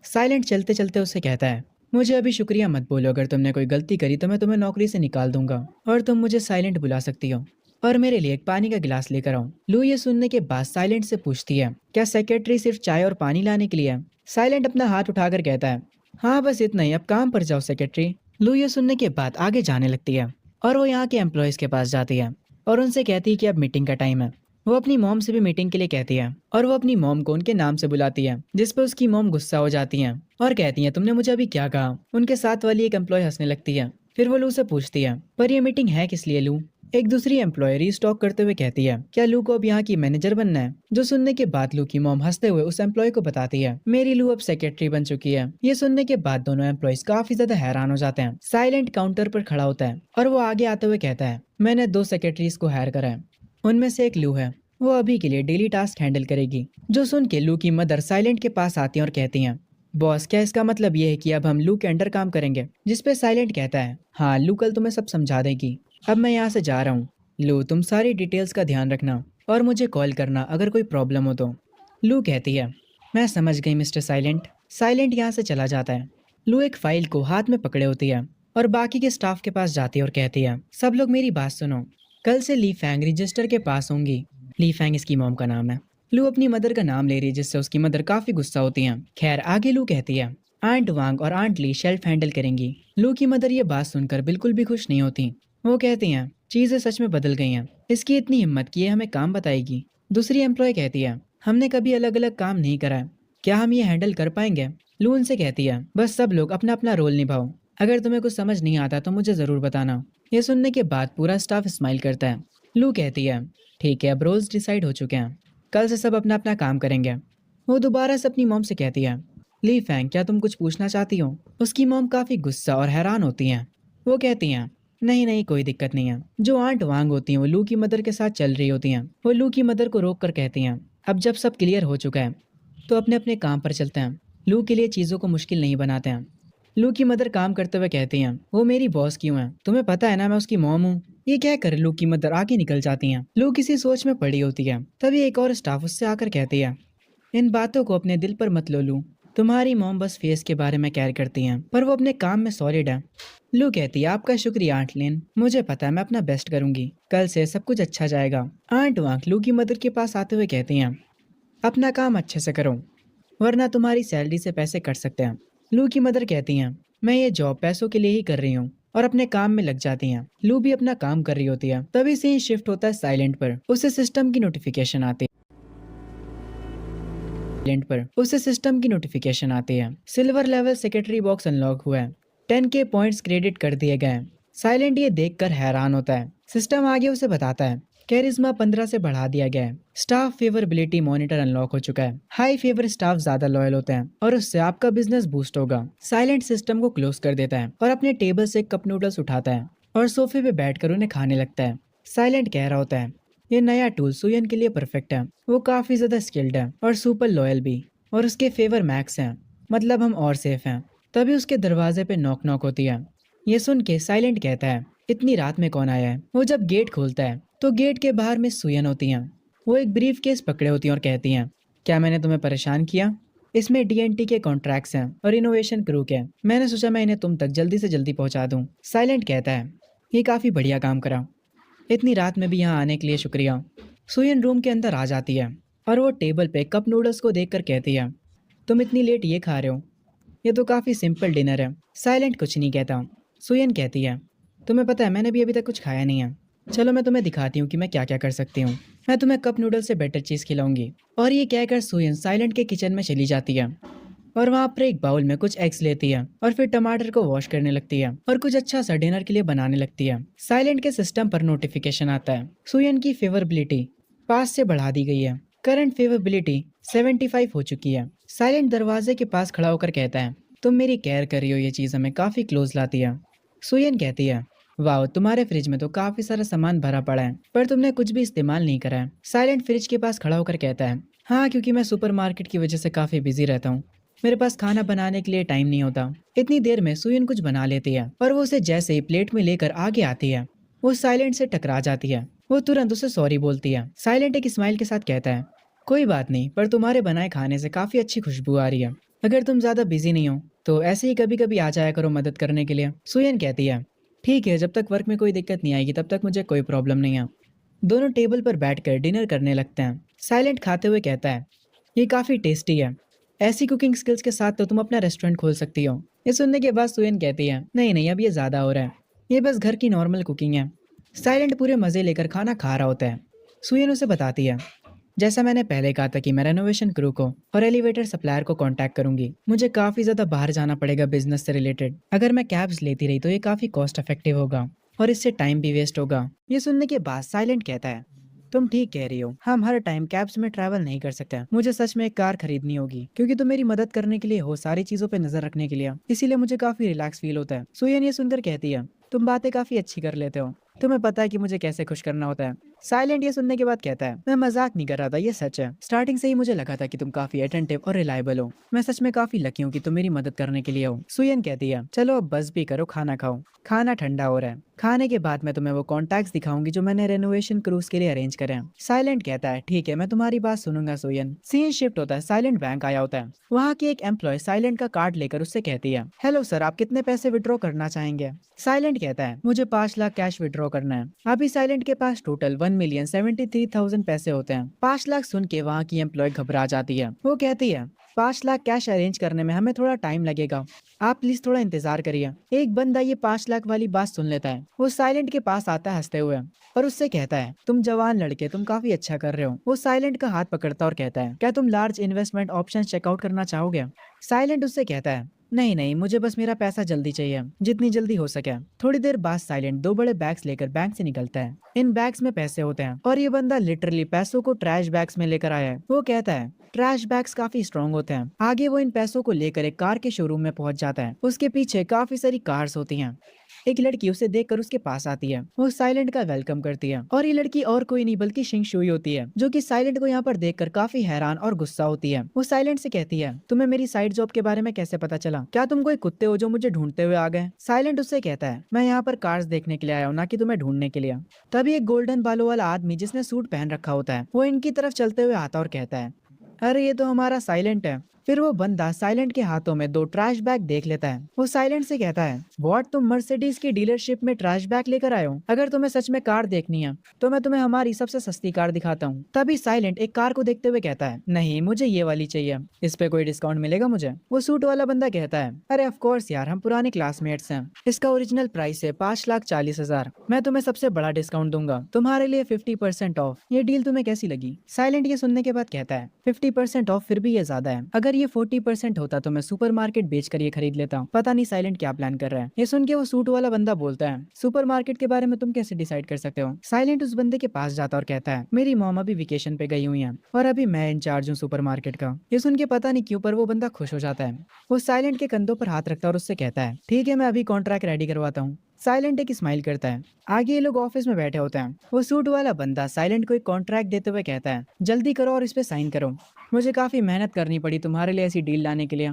साइलेंट चलते चलते उससे कहता है, मुझे अभी शुक्रिया मत बोलो, अगर तुमने कोई गलती करी तो मैं तुम्हें नौकरी से निकाल दूंगा और तुम मुझे साइलेंट बुला सकती हो और मेरे लिए एक पानी का गिलास लेकर आओ। लू ये सुनने के बाद साइलेंट से पूछती है, क्या सेक्रेटरी सिर्फ चाय और पानी लाने के लिए है? साइलेंट अपना हाथ उठाकर कहता है, हाँ बस इतना ही, अब काम पर जाओ सेक्रेटरी। लू ये सुनने के बाद आगे जाने लगती है और वो यहाँ के एम्प्लॉयज के पास जाती है और उनसे कहती है कि अब मीटिंग का टाइम है। वो अपनी मॉम से भी मीटिंग के लिए कहती है और वो अपनी मॉम को उनके नाम से बुलाती है, जिस पर उसकी मॉम गुस्सा हो जाती है और कहती है, तुमने मुझे अभी क्या कहा? उनके साथ वाली एक एम्प्लॉय हंसने लगती है। फिर वो लू से पूछती है, पर ये मीटिंग है किस लिए लू? एक दूसरी एम्प्लॉय रीस्टॉक करते हुए कहती है, क्या लू को अब यहाँ की मैनेजर बनना है? जो सुनने के बाद लू की मॉम हंसते हुए उस एम्प्लॉय को बताती है, मेरी लू अब सेक्रेटरी बन चुकी है। ये सुनने के बाद दोनों एम्प्लॉयज काफी ज्यादा हैरान हो जाते हैं। साइलेंट काउंटर पर खड़ा होता है और वो आगे आते हुए कहता है, मैंने 2 सेक्रेटरीज को हायर करा है, उनमें से एक लू है, वो अभी के लिए डेली टास्क हैंडल करेगी। जो सुन के लू की मदर साइलेंट के पास आती हैं और कहती हैं, बॉस क्या इसका मतलब ये है कि अब हम लू के अंडर काम करेंगे? जिस पे साइलेंट कहता है, हाँ लू कल तुम्हें सब समझा देगी, अब मैं यहाँ से जा रहा हूँ। लू तुम सारी डिटेल्स का ध्यान रखना और मुझे कॉल करना अगर कोई प्रॉब्लम हो तो। लू कहती है, मैं समझ गई मिस्टर साइलेंट। साइलेंट यहाँ से चला जाता है। लू एक फाइल को हाथ में पकड़े होती है और बाकी के स्टाफ के पास जाती है और कहती है, सब लोग मेरी बात सुनो, कल से ली फैंग रजिस्टर के पास होंगी। ली फैंग इसकी मॉम का नाम है। लू अपनी मदर का नाम ले रही है जिससे उसकी मदर काफी गुस्सा होती हैं। खैर आगे लू कहती है, आंट वांग और आंट ली शेल्फ हैंडल करेंगी। लू की मदर ये बात सुनकर बिल्कुल भी खुश नहीं होती। वो कहती हैं, चीजें सच में बदल गई हैं, इसकी इतनी हिम्मत की है हमें काम बताएगी। दूसरी एम्प्लॉय कहती है, हमने कभी अलग अलग काम नहीं करा है, क्या हम ये हैंडल कर पाएंगे? लू उनसे कहती है, बस सब लोग अपना अपना रोल निभाओ, अगर तुम्हें कुछ समझ नहीं आता तो मुझे जरूर बताना। ये सुनने के बाद पूरा स्टाफ स्माइल करता है। लू कहती है, ठीक है अब रोल्स डिसाइड हो चुके हैं, कल से सब अपना अपना काम करेंगे। वो दोबारा से अपनी मॉम से कहती है, ली फैंग क्या तुम कुछ पूछना चाहती हो? उसकी मॉम काफी गुस्सा और हैरान होती हैं। वो कहती हैं, नहीं नहीं कोई दिक्कत नहीं है। जो आंट वांग होती हैं वो लू की मदर के साथ चल रही होती हैं। वो लू की मदर को रोक कर कहती हैं, अब जब सब क्लियर हो चुका है तो अपने अपने काम पर चलते हैं, लू के लिए चीज़ों को मुश्किल नहीं बनाते हैं। लू की मदर काम करते हुए कहती हैं, वो मेरी बॉस क्यों है? तुम्हें पता है ना मैं उसकी मॉम हूँ। ये क्या कर लू की मदर आगे निकल जाती हैं। लू किसी सोच में पड़ी होती है। तभी एक और स्टाफ उससे आकर कहती है, इन बातों को अपने दिल पर मत लो लू, तुम्हारी मॉम बस फेस के बारे में केयर करती हैं पर वो अपने काम में सॉलिड है। लू कहती है, आपका शुक्रिया आंट लेन, मुझे पता है मैं अपना बेस्ट करूंगी, कल से सब कुछ अच्छा जाएगा। आंट वांग लू की मदर के पास आते हुए कहती हैं, अपना काम अच्छे से करो वरना तुम्हारी सैलरी से पैसे कट सकते हैं। लू की मदर कहती हैं, मैं ये जॉब पैसों के लिए ही कर रही हूँ, और अपने काम में लग जाती हैं। लू भी अपना काम कर रही होती है। तभी से ही शिफ्ट होता है साइलेंट पर। उसे सिस्टम की नोटिफिकेशन आती है। Silver level secretary box unlock हुआ है, 10K पॉइंट्स क्रेडिट कर दिए गए हैं। साइलेंट ये देखकर हैरान होता है। सिस्टम आगे उसे बताता है, कैरिज्मा 15 से बढ़ा दिया गया है। स्टाफ फेवरेबिलिटी मॉनिटर अनलॉक हो चुका है। हाई फेवर स्टाफ ज्यादा लॉयल होते हैं और उससे आपका बिजनेस बूस्ट होगा। साइलेंट सिस्टम को क्लोज कर देता है और अपने टेबल से कप नूडल्स उठाता है और सोफे पे बैठकर उन्हें खाने लगता है। साइलेंट कह रहा होता है, ये नया टूल सुयन के लिए परफेक्ट है, वो काफी ज्यादा स्किल्ड है और सुपर लॉयल भी, और उसके फेवर मैक्स हैं, मतलब हम और सेफ हैं। तभी उसके दरवाजे पे नॉक नॉक होती है। ये सुन के साइलेंट कहता है, इतनी रात में कौन आया है? वो जब गेट खोलता है तो गेट के बाहर में सुयन होती हैं। वो एक ब्रीफ केस पकड़े होती हैं और कहती हैं, क्या मैंने तुम्हें परेशान किया? इसमें DNT के कॉन्ट्रैक्ट्स हैं और इनोवेशन क्रू के। मैंने सोचा मैं इन्हें तुम तक जल्दी से जल्दी पहुंचा दूं। साइलेंट कहता है, ये काफी बढ़िया काम करा, इतनी रात में भी यहाँ आने के लिए शुक्रिया। सुयन रूम के अंदर आ जाती है और वो टेबल पे कप नूडल्स को देखकर कहती है, तुम इतनी लेट ये खा रहे हो? ये तो काफी सिंपल डिनर है। साइलेंट कुछ नहीं कहता। सुयन कहती है, तुम्हें पता है मैंने भी अभी तक कुछ खाया नहीं है, चलो मैं तुम्हें दिखाती हूँ कि मैं क्या क्या कर सकती हूँ। मैं तुम्हें कप नूडल से बेटर चीज़ खिलाऊंगी। और ये कहकर सुयन साइलेंट के किचन में चली जाती है और वहाँ पर एक बाउल में कुछ एग्स लेती है और फिर टमाटर को वॉश करने लगती है और कुछ अच्छा सा डिनर के लिए बनाने लगती है। साइलेंट के सिस्टम पर नोटिफिकेशन आता है, सुयन की फेवरेबिलिटी 5 से बढ़ा दी गई है। करंट फेवरेबिलिटी 75 हो चुकी है। साइलेंट दरवाजे के पास खड़ा होकर कहता है, तुम मेरी केयर कर रही हो, ये चीज़ हमें काफ़ी क्लोज लाती है। सुयन कहती है, वाह, तुम्हारे फ्रिज में तो काफी सारा सामान भरा पड़ा है, पर तुमने कुछ भी इस्तेमाल नहीं करा है। साइलेंट फ्रिज के पास खड़ा होकर कहता है, हाँ क्योंकि मैं सुपरमार्केट की वजह से काफी बिजी रहता हूँ। मेरे पास खाना बनाने के लिए टाइम नहीं होता। इतनी देर में सुयन कुछ बना लेती है और वो उसे जैसे ही प्लेट में लेकर आगे आती है, वो साइलेंट से टकरा जाती है। वो तुरंत उसे सॉरी बोलती है। साइलेंट एक स्माइल के साथ कहता है, कोई बात नहीं, पर तुम्हारे बनाए खाने से काफी अच्छी खुशबू आ रही है। अगर तुम ज्यादा बिजी नहीं हो तो ऐसे ही कभी कभी आ जाया करो मदद करने के लिए। सुयन कहती है, ठीक है, जब तक वर्क में कोई दिक्कत नहीं आएगी तब तक मुझे कोई प्रॉब्लम नहीं है। दोनों टेबल पर बैठकर डिनर करने लगते हैं। साइलेंट खाते हुए कहता है, ये काफ़ी टेस्टी है। ऐसी कुकिंग स्किल्स के साथ तो तुम अपना रेस्टोरेंट खोल सकती हो। ये सुनने के बाद सुयन कहती है, नहीं नहीं, अब ये ज़्यादा हो रहा है। ये बस घर की नॉर्मल कुकिंग है। साइलेंट पूरे मज़े लेकर खाना खा रहा होता है। सुयन उसे बताती है, जैसा मैंने पहले कहा था कि मैं रेनोवेशन क्रू को और एलिवेटर सप्लायर को कांटेक्ट करूंगी। मुझे काफ़ी ज़्यादा बाहर जाना पड़ेगा बिजनेस से रिलेटेड। अगर मैं कैब्स लेती रही तो ये काफ़ी कॉस्ट इफेक्टिव होगा और इससे टाइम भी वेस्ट होगा। ये सुनने के बाद साइलेंट कहता है, तुम ठीक कह रही हो, हम हर टाइम कैब्स में ट्रैवल नहीं कर सकते। मुझे सच में एक कार खरीदनी होगी क्योंकि तुम मेरी मदद करने के लिए हो, सारी चीजों पे नजर रखने के लिए, इसीलिए मुझे काफी रिलैक्स फील होता है। सुयन ये सुनकर कहती है, तुम बातें काफी अच्छी कर लेते हो, तुम्हें पता है कि मुझे कैसे खुश करना होता है। साइलेंट ये सुनने के बाद कहता है, मैं मजाक नहीं कर रहा था, ये सच है। स्टार्टिंग से ही मुझे लगा था कि तुम काफी अटेंटिव और रिलायबल हो। मैं सच में काफी लकी हूँ कि तुम मेरी मदद करने के लिए हो। सुयन कहती है, चलो अब बस भी करो, खाना खाओ, खाना ठंडा हो रहा है। खाने के बाद मैं तुम्हें वो कॉन्टैक्ट्स दिखाऊंगी जो मैंने रेनोवेशन क्रूज के लिए अरेंज करे हैं। साइलेंट कहता है, ठीक है, मैं तुम्हारी बात सुनूंगा। सुयन सीन शिफ्ट होता है। साइलेंट बैंक आया होता है। वहाँ की एक एम्प्लॉय साइलेंट का कार्ड लेकर उससे कहती है, हेलो सर, आप कितने पैसे विड्रॉ करना चाहेंगे? साइलेंट कहता है, मुझे 5 लाख कैश विड्रॉ करना है। अभी साइलेंट के पास टोटल 1,73,000 पैसे होते हैं। 5 लाख सुन के वहाँ की एम्प्लॉय घबरा जाती है। वो कहती है, 5 लाख कैश अरेंज करने में हमें थोड़ा टाइम लगेगा, आप प्लीज थोड़ा इंतजार करिए। एक बंदा ये 5 लाख वाली बात सुन लेता है। वो साइलेंट के पास आता है हंसते हुए और उससे कहता है, तुम जवान लड़के, तुम काफी अच्छा कर रहे हो। वो साइलेंट का हाथ पकड़ता और कहता है, क्या तुम लार्ज इन्वेस्टमेंट ऑप्शन चेकआउट करना चाहोगे? साइलेंट उससे कहता है, नहीं नहीं, मुझे बस मेरा पैसा जल्दी चाहिए, जितनी जल्दी हो सके। थोड़ी देर बाद साइलेंट 2 बड़े बैग्स लेकर बैंक से निकलता है। इन बैग्स में पैसे होते हैं और ये बंदा लिटरली पैसों को ट्रैश बैग्स में लेकर आया है। वो कहता है, ट्रैश बैग्स काफी स्ट्रॉन्ग होते हैं। आगे वो इन पैसों को लेकर एक कार के शोरूम में पहुंच जाता है। उसके पीछे काफी सारी कार्स होती हैं। एक लड़की उसे देखकर उसके पास आती है। वो साइलेंट का वेलकम करती है और ये लड़की और कोई नहीं बल्कि शिंग शुई होती है, जो कि साइलेंट को यहाँ पर देखकर काफी हैरान और गुस्सा होती है। वो साइलेंट से कहती है, तुम्हें मेरी साइड जॉब के बारे में कैसे पता चला? क्या तुम कोई कुत्ते हो जो मुझे ढूंढते हुए आ गए? साइलेंट उससे कहता है, मैं यहाँ पर कार्स देखने के लिए आया हूँ, ना कि तुम्हें ढूंढने के लिए। तभी एक गोल्डन बालों वाला आदमी जिसने सूट पहन रखा होता है, वो इनकी तरफ चलते हुए आता और कहता है, अरे ये तो हमारा साइलेंट है। फिर वो बंदा साइलेंट के हाथों में 2 ट्रैश बैग देख लेता है। वो साइलेंट से कहता है, व्हाट, तुम मर्सिडीज की डीलरशिप में ट्रैश बैग लेकर आए हो? अगर तुम्हें सच में कार देखनी है तो मैं तुम्हें हमारी सबसे सस्ती कार दिखाता हूँ। तभी साइलेंट एक कार को देखते हुए कहता है, नहीं, मुझे ये वाली चाहिए, इस पे कोई डिस्काउंट मिलेगा मुझे? वो सूट वाला बंदा कहता है, अरे ऑफ कोर्स यार, हम पुराने क्लासमेट्स हैं, इसका ओरिजिनल प्राइस है 5,40,000। मैं तुम्हें सबसे बड़ा डिस्काउंट दूंगा, तुम्हारे लिए 50% ऑफ। ये डील तुम्हें कैसी लगी? साइलेंट ये सुनने के बाद कहता है, 50% ऑफ फिर भी ये ज्यादा है। अगर ये 40% होता तो मैं सुपरमार्केट बेचकर ये खरीद लेता। पता नहीं साइलेंट क्या प्लान कर रहा है। ये सुन के वो सूट वाला बंदा बोलता है, सुपरमार्केट के बारे में तुम कैसे डिसाइड कर सकते हो? साइलेंट उस बंदे के पास जाता और कहता है, मेरी मॉम अभी वेकेशन पे गई हुई है और अभी मैं इंचार्ज हूँ सुपरमार्केट का। ये सुन के पता नहीं क्यों पर वो बंदा खुश हो जाता है। वो साइलेंट के कंधों पर हाथ रखता है और उससे कहता है, ठीक है, मैं अभी कॉन्ट्रैक्ट रेडी करवाता हूँ। साइलेंट एक स्माइल करता है। आगे ये लोग ऑफिस में बैठे होते हैं। वो सूट वाला बंदा साइलेंट को एक कॉन्ट्रैक्ट देते हुए कहता है, जल्दी करो और इस पे साइन करो, मुझे काफी मेहनत करनी पड़ी तुम्हारे लिए ऐसी डील लाने के लिए।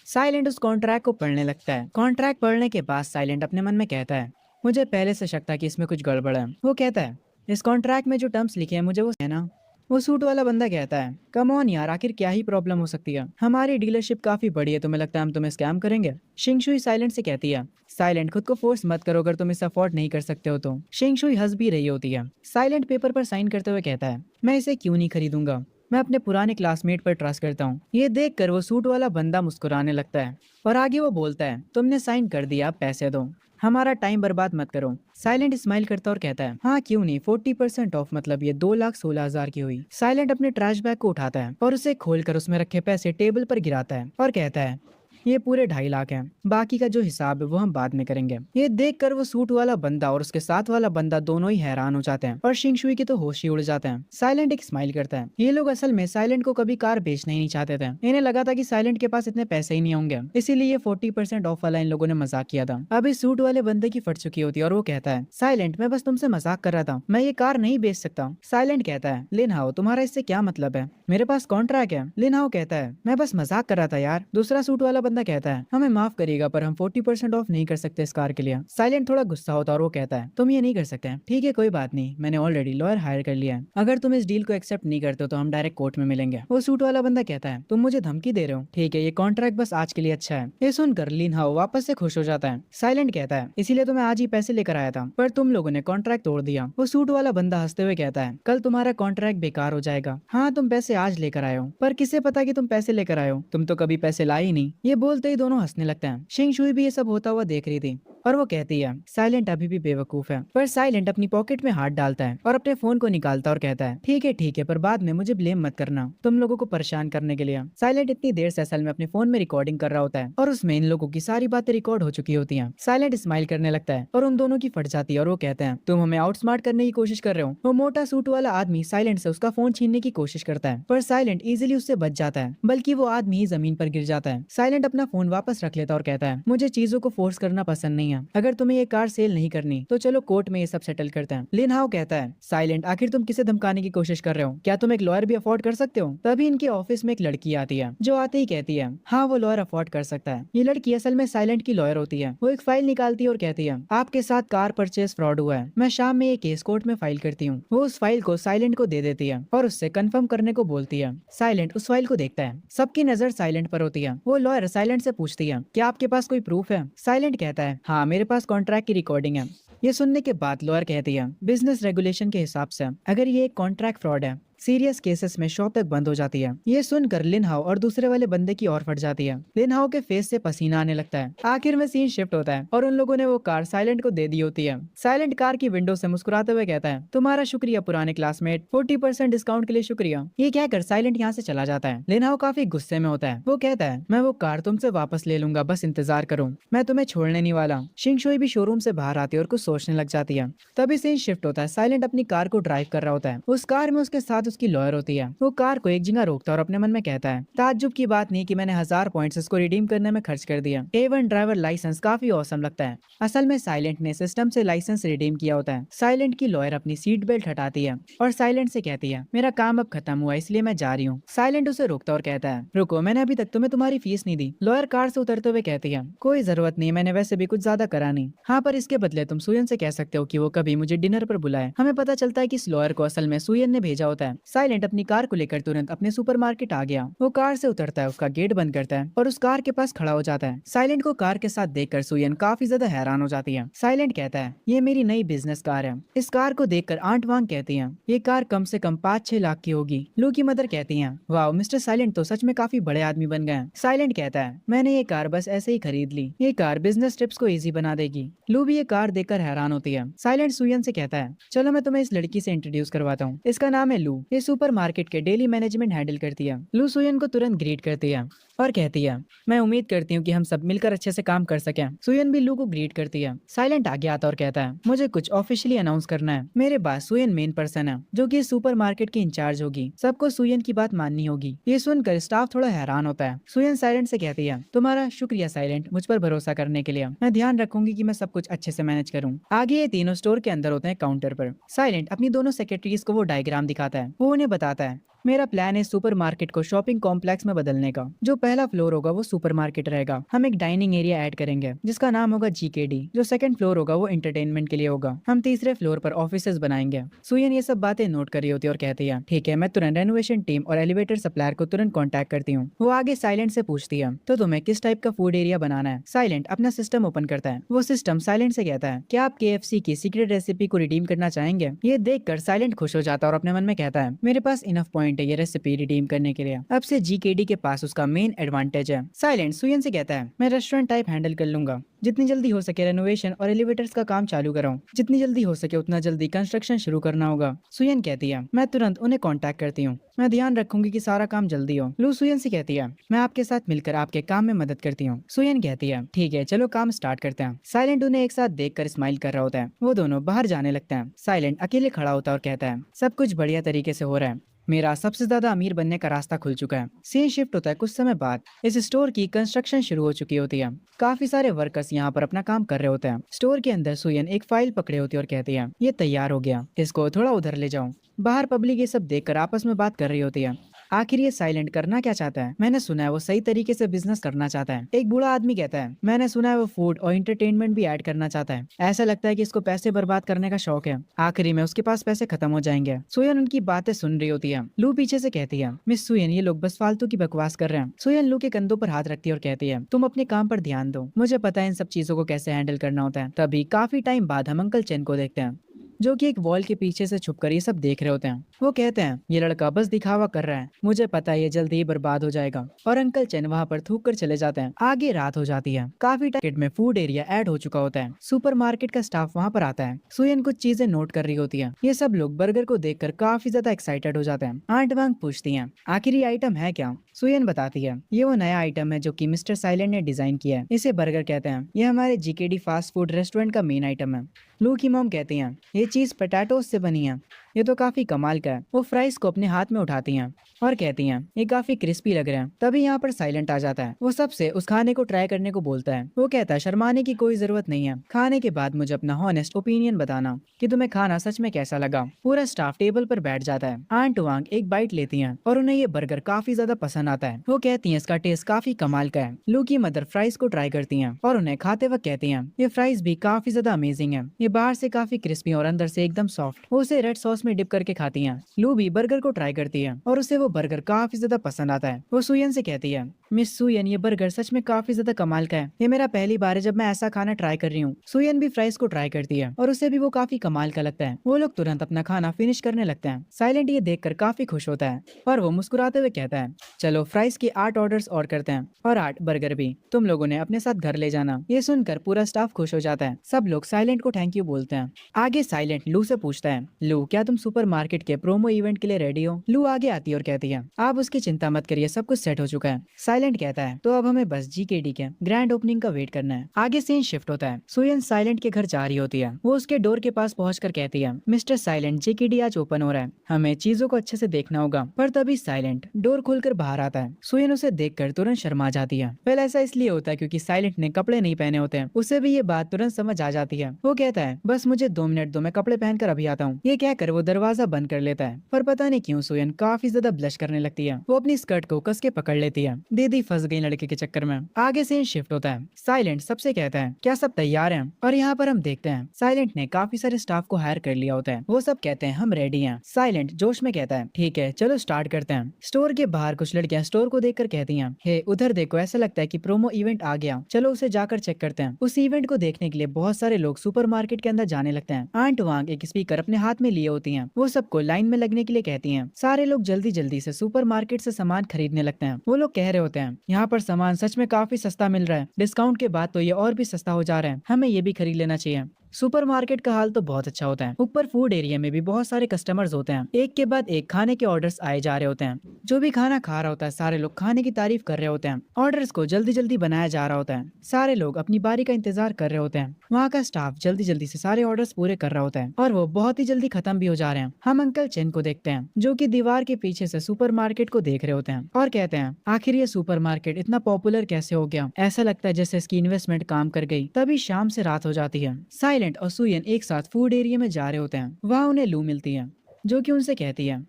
साइलेंट उस कॉन्ट्रैक्ट को पढ़ने लगता है। कॉन्ट्रैक्ट पढ़ने के बाद साइलेंट अपने मन में कहता है, मुझे पहले से शक था कि इसमें कुछ गड़बड़ है। वो कहता है, इस कॉन्ट्रैक्ट में जो टर्म्स लिखे हैं मुझे वो है ना? वो सूट वाला बंदा कहता है, कम ऑन यार, आखिर क्या ही प्रॉब्लम हो सकती है? हमारी डीलरशिप काफी बड़ी है, तुम्हें लगता है हम तुम्हें स्कैम करेंगे? शिंगशुई साइलेंट से कहती है, साइलेंट, खुद को फोर्स मत करो, अगर तुम इसे अफोर्ड नहीं कर सकते हो तो। शिंगशुई हंस भी रही होती है। साइलेंट पेपर पर साइन करते हुए कहता है, मैं इसे क्यों नहीं खरीदूंगा, मैं अपने पुराने क्लासमेट पर ट्रस्ट करता हूँ। ये देखकर वो सूट वाला बंदा मुस्कुराने लगता है और आगे वो बोलता है, तुमने साइन कर दिया, अब पैसे दो, हमारा टाइम बर्बाद मत करो। साइलेंट स्माइल करता और कहता है, हाँ क्यों नहीं, 40% ऑफ, मतलब ये 2,16,000 की हुई। साइलेंट अपने ट्रैश बैग को उठाता है और उसे खोलकर उसमें रखे पैसे टेबल पर गिराता है और कहता है, ये पूरे 2.5 लाख हैं, बाकी का जो हिसाब है वो हम बाद में करेंगे। ये देखकर वो सूट वाला बंदा और उसके साथ वाला बंदा दोनों ही हैरान हो जाते हैं और शिंगशुई के तो होश ही उड़ जाते हैं। साइलेंट एक स्माइल करता है। ये लोग असल में साइलेंट को कभी कार बेचना ही नहीं चाहते थे। इन्हें लगा था कि साइलेंट के पास इतने पैसे ही नहीं होंगे, इसीलिए ये 40% ऑफ वाला इन लोगों ने मजाक किया था। अब इस सूट वाले बंदे की फट चुकी होती है और वो कहता है, साइलेंट मैं बस तुमसे मजाक कर रहा था, मैं ये कार नहीं बेच सकता। साइलेंट कहता है, लिन हाओ तुम्हारा इससे क्या मतलब है, मेरे पास कॉन्ट्रैक्ट है। लिन हाओ कहता है, मैं बस मजाक कर रहा था यार। दूसरा सूट वाला बंदा कहता है, हमें माफ करिएगा पर हम 40% ऑफ नहीं कर सकते इस कार के लिए। साइलेंट थोड़ा गुस्सा होता है और वो कहता है, तुम ये नहीं कर सकते। ठीक है कोई बात नहीं, मैंने ऑलरेडी लॉयर हायर कर लिया है, अगर तुम इस डील को एक्सेप्ट नहीं करते हो तो हम डायरेक्ट कोर्ट में मिलेंगे। वो सूट वाला बंदा कहता है, तुम मुझे धमकी दे रहे हो। ठीक है ये कॉन्ट्रैक्ट बस आज के लिए अच्छा है। ये सुनकर लिन हाओ वापस से खुश हो जाता है। साइलेंट कहता है, इसीलिए तो मैं आज ही पैसे लेकर आया था, पर तुम लोगों ने कॉन्ट्रैक्ट तोड़ दिया। वो सूट वाला बंदा हंसते हुए कहता है, कल तुम्हारा कॉन्ट्रैक्ट बेकार हो जाएगा। हाँ तुम पैसे आज लेकर आए हो, पर किसे पता कि तुम पैसे लेकर आए हो, तुम तो कभी पैसे लाए ही नहीं। ये बोलते ही दोनों हंसने लगते हैं। शिंग शुई भी ये सब होता हुआ देख रही थी और वो कहती है, साइलेंट अभी भी बेवकूफ है। पर साइलेंट अपनी पॉकेट में हाथ डालता है और अपने फोन को निकालता और कहता है, ठीक है पर बाद में मुझे ब्लेम मत करना तुम लोगों को परेशान करने के लिए। साइलेंट इतनी देर से असल में अपने फोन में रिकॉर्डिंग कर रहा होता है और उसमें इन लोगों की सारी बातें रिकॉर्ड हो चुकी होती हैं। साइलेंट स्माइल करने लगता है और उन दोनों की फट जाती है और वो कहते हैं, तुम हमें आउटस्मार्ट करने की कोशिश कर रहे हो। वो मोटा सूट वाला आदमी साइलेंट से उसका फोन छीनने की कोशिश करता है, पर साइलेंट इजीली उससे बच जाता है, बल्कि वो आदमी ही जमीन पर गिर जाता है। साइलेंट अपना फोन वापस रख लेता और कहता है, मुझे चीजों को फोर्स करना पसंद नहीं है, अगर तुम्हें ये कार सेल नहीं करनी तो चलो कोर्ट में ये सब सेटल करते हैं। लिन हाओ कहता है, साइलेंट आखिर तुम किसे धमकाने की कोशिश कर रहे हो, क्या तुम एक लॉयर भी अफोर्ड कर सकते हो। तभी इनके ऑफिस में एक लड़की आती है जो आते ही कहती है, हाँ वो लॉयर अफोर्ड कर सकता है। ये लड़की असल में साइलेंट की लॉयर होती है। वो एक फाइल निकालती है और कहती है, आपके साथ कार परचेज फ्रॉड हुआ है, मैं शाम में ये केस कोर्ट में फाइल करती हूँ। वो उस फाइल को साइलेंट को दे देती है और उससे कंफर्म करने को बोलती है। साइलेंट उस फाइल को देखता है। सबकी नजर साइलेंट पर होती है। वो लॉयर साइलेंट से पूछती है, क्या आपके पास कोई प्रूफ है। साइलेंट कहता है, हाँ मेरे पास कॉन्ट्रैक्ट की रिकॉर्डिंग है। ये सुनने के बाद लॉयर कहती है, बिजनेस रेगुलेशन के हिसाब से अगर ये एक कॉन्ट्रैक्ट फ्रॉड है, सीरियस केसेस में शॉप तक बंद हो जाती है। ये सुनकर लिन हाओ और दूसरे वाले बंदे की और फट जाती है। लिन हाओ के फेस से पसीना आने लगता है। आखिर में सीन शिफ्ट होता है और उन लोगों ने वो कार साइलेंट को दे दी होती है। साइलेंट कार की विंडो से मुस्कुराते हुए कहता है, तुम्हारा शुक्रिया पुराने क्लासमेट, 40% डिस्काउंट के लिए शुक्रिया। ये कहकर साइलेंट यहाँ से चला जाता है। लिन हाओ काफी गुस्से में होता है। वो कहता है, मैं वो कार तुमसे वापस ले लूंगा, बस इंतजार करो, मैं तुम्हें छोड़ने नहीं वाला। शिंग शुई भी शोरूम से बाहर आती है और कुछ सोचने लग जाती है। तभी सीन शिफ्ट होता है। साइलेंट अपनी कार को ड्राइव कर रहा होता है। उस कार में उसके साथ उसकी लॉयर होती है। वो कार को एक जगह रोकता है और अपने मन में कहता है, ताज्जुब की बात नहीं कि मैंने 1000 पॉइंट्स इसको रिडीम करने में खर्च कर दिया। A1 ड्राइवर लाइसेंस काफी औसम लगता है। असल में साइलेंट ने सिस्टम से लाइसेंस रिडीम किया होता है। साइलेंट की लॉयर अपनी सीट बेल्ट हटाती है और साइलेंट से कहती है, मेरा काम अब खत्म हुआ इसलिए मैं जा रही हूँ। साइलेंट उसे रोकता और कहता है, रुको, मैंने अभी तक तुम्हें तुम्हारी फीस नहीं दी। लॉयर कार से उतरते हुए कहती है, कोई जरूरत नहीं, मैंने वैसे भी कुछ ज्यादा करा नहीं। हाँ पर इसके बदले तुम सुयन से कह सकते हो कि वो कभी मुझे डिनर पर बुलाए। हमें पता चलता है कि इस लॉयर को असल में सुयन ने भेजा होता है। साइलेंट अपनी कार को लेकर तुरंत अपने सुपरमार्केट आ गया। वो कार से उतरता है, उसका गेट बंद करता है और उस कार के पास खड़ा हो जाता है। साइलेंट को कार के साथ देखकर सुयन काफी ज्यादा हैरान हो जाती है। साइलेंट कहता है, ये मेरी नई बिजनेस कार है। इस कार को देखकर आंट वांग कहती है, ये कार कम से कम 5-6 लाख की होगी। लू की मदर कहती है, वाह मिस्टर साइलेंट तो सच में काफी बड़े आदमी बन गए। साइलेंट कहता है, मैंने ये कार बस ऐसे ही खरीद ली, ये कार बिजनेस ट्रिप्स को इजी बना देगी। लू भी ये कार देखकर हैरान होती है। साइलेंट सुयन से कहता है, चलो मैं तुम्हें इस लड़की से इंट्रोड्यूस करवाता हूँ, इसका नाम है लू, ये सुपरमार्केट के डेली मैनेजमेंट हैंडल करती है। लू सुयन को तुरंत ग्रीट करती है और कहती है, मैं उम्मीद करती हूँ कि हम सब मिलकर अच्छे से काम कर सकें। सुयन भी लू को ग्रीट करती है। साइलेंट आगे आता और कहता है, मुझे कुछ ऑफिशियली अनाउंस करना है। मेरे पास सुयन मेन पर्सन है जो कि सुपरमार्केट की इंचार्ज होगी, सबको सुयन की बात माननी होगी। ये सुनकर स्टाफ थोड़ा हैरान होता है। सुयन साइलेंट से कहती है, तुम्हारा शुक्रिया साइलेंट, मुझ पर भरोसा करने के लिए। मैं ध्यान रखूंगी कि मैं सब कुछ अच्छे से मैनेज करूँ। आगे ये तीनों स्टोर के अंदर होते हैं काउंटर पर। साइलेंट अपनी दोनों सेक्रेटरीज को वो डायग्राम दिखाता है। वो उन्हें बताता है, मेरा प्लान है सुपरमार्केट को शॉपिंग कॉम्प्लेक्स में बदलने का। जो पहला फ्लोर होगा वो सुपरमार्केट रहेगा। हम एक डाइनिंग एरिया ऐड करेंगे जिसका नाम होगा GKD। जो सेकंड फ्लोर होगा वो एंटरटेनमेंट के लिए होगा। हम तीसरे फ्लोर पर ऑफिसेज बनाएंगे। सुयन ये सब बातें नोट कर रही होती है और कहती है, ठीक है, मैं तुरंत रेनोवेशन टीम और एलिवेटर सप्लायर को तुरंत कॉन्टैक्ट करती हूँ। वो आगे साइलेंट से पूछती है, तो तुम्हें किस टाइप का फूड एरिया बनाना है। साइलेंट अपना सिस्टम ओपन करता है। वो सिस्टम साइलेंट से कहता है, क्या आप KFC की सीक्रेट रेसिपी को रिडीम करना चाहेंगे। ये देखकर साइलेंट खुश हो जाता है और अपने मन में कहता है, मेरे पास इनफ पॉइंट साइलेंट है ये रेसिपी रिडीम करने के लिए। अब से जीकेडी के पास उसका मेन एडवांटेज है। साइलेंट सुयन से कहता है, मैं रेस्टोरेंट टाइप हैंडल कर लूंगा। जितनी जल्दी हो सके रेनोवेशन और एलिवेटर्स का काम चालू कराऊं। जितनी जल्दी हो सके उतना जल्दी कंस्ट्रक्शन शुरू करना होगा। सुयन कहती है, मैं तुरंत उन्हें कांटेक्ट करती हूँ। मैं ध्यान रखूंगी कि सारा काम जल्दी हो। लू सुयन से कहती है, मैं आपके साथ मिलकर आपके काम में मदद करती हूँ। सुयन कहती है, ठीक है चलो काम स्टार्ट करते हैं। साइलेंट उन्हें एक साथ देखकर स्माइल कर रहा होता है। वो दोनों बाहर जाने लगते हैं। साइलेंट अकेले खड़ा होता है और कहता है, सब कुछ बढ़िया तरीके से हो रहा है। मेरा सबसे ज्यादा अमीर बनने का रास्ता खुल चुका है। सीन शिफ्ट होता है कुछ समय बाद। इस स्टोर की कंस्ट्रक्शन शुरू हो चुकी होती है। काफी सारे वर्कर्स यहाँ पर अपना काम कर रहे होते हैं। स्टोर के अंदर सुयन एक फाइल पकड़े होती है और कहती है, ये तैयार हो गया, इसको थोड़ा उधर ले जाओ। बाहर पब्लिक ये सब देखकर आपस में बात कर रही होती है। आखिर ये साइलेंट करना क्या चाहता है? मैंने सुना है वो सही तरीके से बिजनेस करना चाहता है। एक बूढ़ा आदमी कहता है, मैंने सुना है वो फूड और एंटरटेनमेंट भी ऐड करना चाहता है। ऐसा लगता है कि इसको पैसे बर्बाद करने का शौक है। आखिरी में उसके पास पैसे खत्म हो जाएंगे। सुयन उनकी बातें सुन रही होती है। लू पीछे से कहती है, मिस सुयन ये लोग बस फालतू की बकवास कर रहे हैं। सुयन लू के कंधों पर हाथ रखती है और कहती है, तुम अपने काम पर ध्यान दो, मुझे पता है इन सब चीजों को कैसे हैंडल करना होता है। तभी काफी टाइम बाद हम अंकल चेन को देखते हैं, जो कि एक वॉल के पीछे से छुपकर ये सब देख रहे होते हैं। वो कहते हैं, ये लड़का बस दिखावा कर रहा है, मुझे पता है ये जल्दी ही बर्बाद हो जाएगा। और अंकल चेन वहाँ पर थूक कर चले जाते हैं। आगे रात हो जाती है। काफी टाइम में फूड एरिया ऐड हो चुका होता है। सुपरमार्केट का स्टाफ वहाँ पर आता है। सुयन कुछ चीजें नोट कर रही होती है। ये सब लोग बर्गर को देखकर काफी ज्यादा एक्साइटेड हो जाते हैं। आंट वांग पूछती है, आखिर ये आइटम है क्या? सुयन बताती है, ये वो नया आइटम है जो कि मिस्टर साइलेंट ने डिजाइन किया है। इसे बर्गर कहते हैं। ये हमारे जीकेडी फास्ट फूड रेस्टोरेंट का मेन आइटम है। लू की मॉम कहती हैं, ये चीज पोटैटोस से बनी है, ये तो काफी कमाल का है। वो फ्राइज को अपने हाथ में उठाती हैं और कहती हैं, ये काफी क्रिस्पी लग रहे हैं। तभी यहाँ पर साइलेंट आ जाता है। वो सबसे उस खाने को ट्राई करने को बोलता है। वो कहता है, शर्माने की कोई जरूरत नहीं है। खाने के बाद मुझे अपना हॉनेस्ट ओपिनियन बताना कि तुम्हें खाना सच में कैसा लगा। पूरा स्टाफ टेबल पर बैठ जाता है। आंट वांग एक बाइट लेती हैं और उन्हें ये बर्गर काफी ज्यादा पसंद आता है। वो कहती हैं, इसका टेस्ट काफी कमाल का है। लू की मदर फ्राइज को ट्राई करती हैं और उन्हें खाते वक्त कहती हैं, ये फ्राइज भी काफी ज्यादा अमेजिंग है। ये बाहर से काफी क्रिस्पी और अंदर से एकदम सॉफ्ट। वो उसे रेड सॉस में डिप करके खाती हैं। लू भी बर्गर को ट्राई करती है और उसे वो बर्गर काफी ज्यादा पसंद आता है। वो सुयन से कहती है, मिस सुयन ये बर्गर सच में काफी ज्यादा कमाल का है। ये मेरा पहली बार है जब मैं ऐसा खाना ट्राई कर रही हूँ। सुयन भी फ्राइज को ट्राई करती है और उसे भी वो काफी कमाल का लगता है। वो लोग तुरंत अपना खाना फिनिश करने लगते हैं। साइलेंट ये देखकर काफी खुश होता है और वो मुस्कुराते हुए कहता है, चलो फ्राइज के 8 ऑर्डर्स और करते हैं और 8 बर्गर भी। तुम लोगों ने अपने साथ घर ले जाना। ये सुनकर पूरा स्टाफ खुश हो जाता है। सब लोग साइलेंट को थैंक यू बोलते हैं। आगे साइलेंट लू से पूछता है, लू क्या तुम सुपरमार्केट के प्रोमो इवेंट के लिए रेडी हो? लू आगे आती है और कहती है, आप उसकी चिंता मत करिए, सब कुछ सेट हो चुका है। साइलेंट कहता है, तो अब हमें बस जीकेडी के ग्रैंड ओपनिंग का वेट करना है। आगे सीन शिफ्ट होता है। सुयन साइलेंट के घर जा रही होती है। वो उसके डोर के पास पहुंचकर कहती है, मिस्टर साइलेंट जीकेडी आज ओपन हो रहा है, हमें चीजों को अच्छे से देखना होगा। पर तभी साइलेंट डोर खोलकर बाहर आता है। सुयन उसे देखकर तुरंत शर्मा जाती है। पहले ऐसा इसलिए होता है क्योंकि साइलेंट ने कपड़े नहीं पहने होते हैं। उसे भी ये बात तुरंत समझ आ जाती है। वो कहता है, बस मुझे 2 मिनट दो, मैं कपड़े पहनकर अभी आता हूँ। ये कहकर वो दरवाजा बंद कर लेता है। पर पता नहीं क्यों सुयन काफी ज्यादा ब्लश करने लगती है। वो अपनी स्कर्ट को कस के पकड़ लेती है। दीदी फंस गई लड़के के चक्कर में। आगे सीन शिफ्ट होता है। साइलेंट सबसे कहता है, क्या सब तैयार हैं? और यहाँ पर हम देखते हैं साइलेंट ने काफी सारे स्टाफ को हायर कर लिया होता है। वो सब कहते हैं, हम रेडी हैं। साइलेंट जोश में कहता है, ठीक है चलो स्टार्ट करते हैं। स्टोर के बाहर कुछ लड़कियां स्टोर को देखकर कहती हैं, हे उधर देखो, ऐसा लगता है कि प्रोमो इवेंट आ गया, चलो उसे जाकर चेक करते हैं। उस इवेंट को देखने के लिए बहुत सारे लोग सुपरमार्केट के अंदर जाने लगते हैं। आंट वांग एक स्पीकर अपने हाथ में लिए होती हैं। वो सबको लाइन में लगने के लिए कहती हैं। सारे लोग जल्दी जल्दी से सुपरमार्केट से सामान खरीदने लगते हैं। वो लोग कह रहे होते हैं, यहाँ पर सामान सच में काफी सस्ता मिल रहा है, डिस्काउंट के बाद तो ये और भी सस्ता हो जा रहा है, हमें ये भी खरीद लेना चाहिए। सुपरमार्केट का हाल तो बहुत अच्छा होता है। ऊपर फूड एरिया में भी बहुत सारे कस्टमर्स होते हैं। एक के बाद एक खाने के ऑर्डर्स आए जा रहे होते हैं। जो भी खाना खा रहा होता है सारे लोग खाने की तारीफ कर रहे होते हैं। ऑर्डर्स को जल्दी जल्दी बनाया जा रहा होता है। सारे लोग अपनी बारी का इंतजार कर रहे होते हैं। वहाँ का स्टाफ जल्दी जल्दी से सारे ऑर्डर्स पूरे कर रहा होता है और वो बहुत ही जल्दी खत्म भी हो जा रहे हैं। हम अंकल चेन को देखते हैं जो कि दीवार के पीछे से सुपरमार्केट को देख रहे होते हैं और कहते हैं, आखिर ये सुपरमार्केट इतना पॉपुलर कैसे हो गया? ऐसा लगता है जैसे इसकी इन्वेस्टमेंट काम कर गई। तभी शाम से रात हो जाती है। साइलेंट और सुयन एक साथ फूड एरिया में जा रहे होते हैं। वहाँ उन्हें लू मिलती है जो कि उनसे कहती है,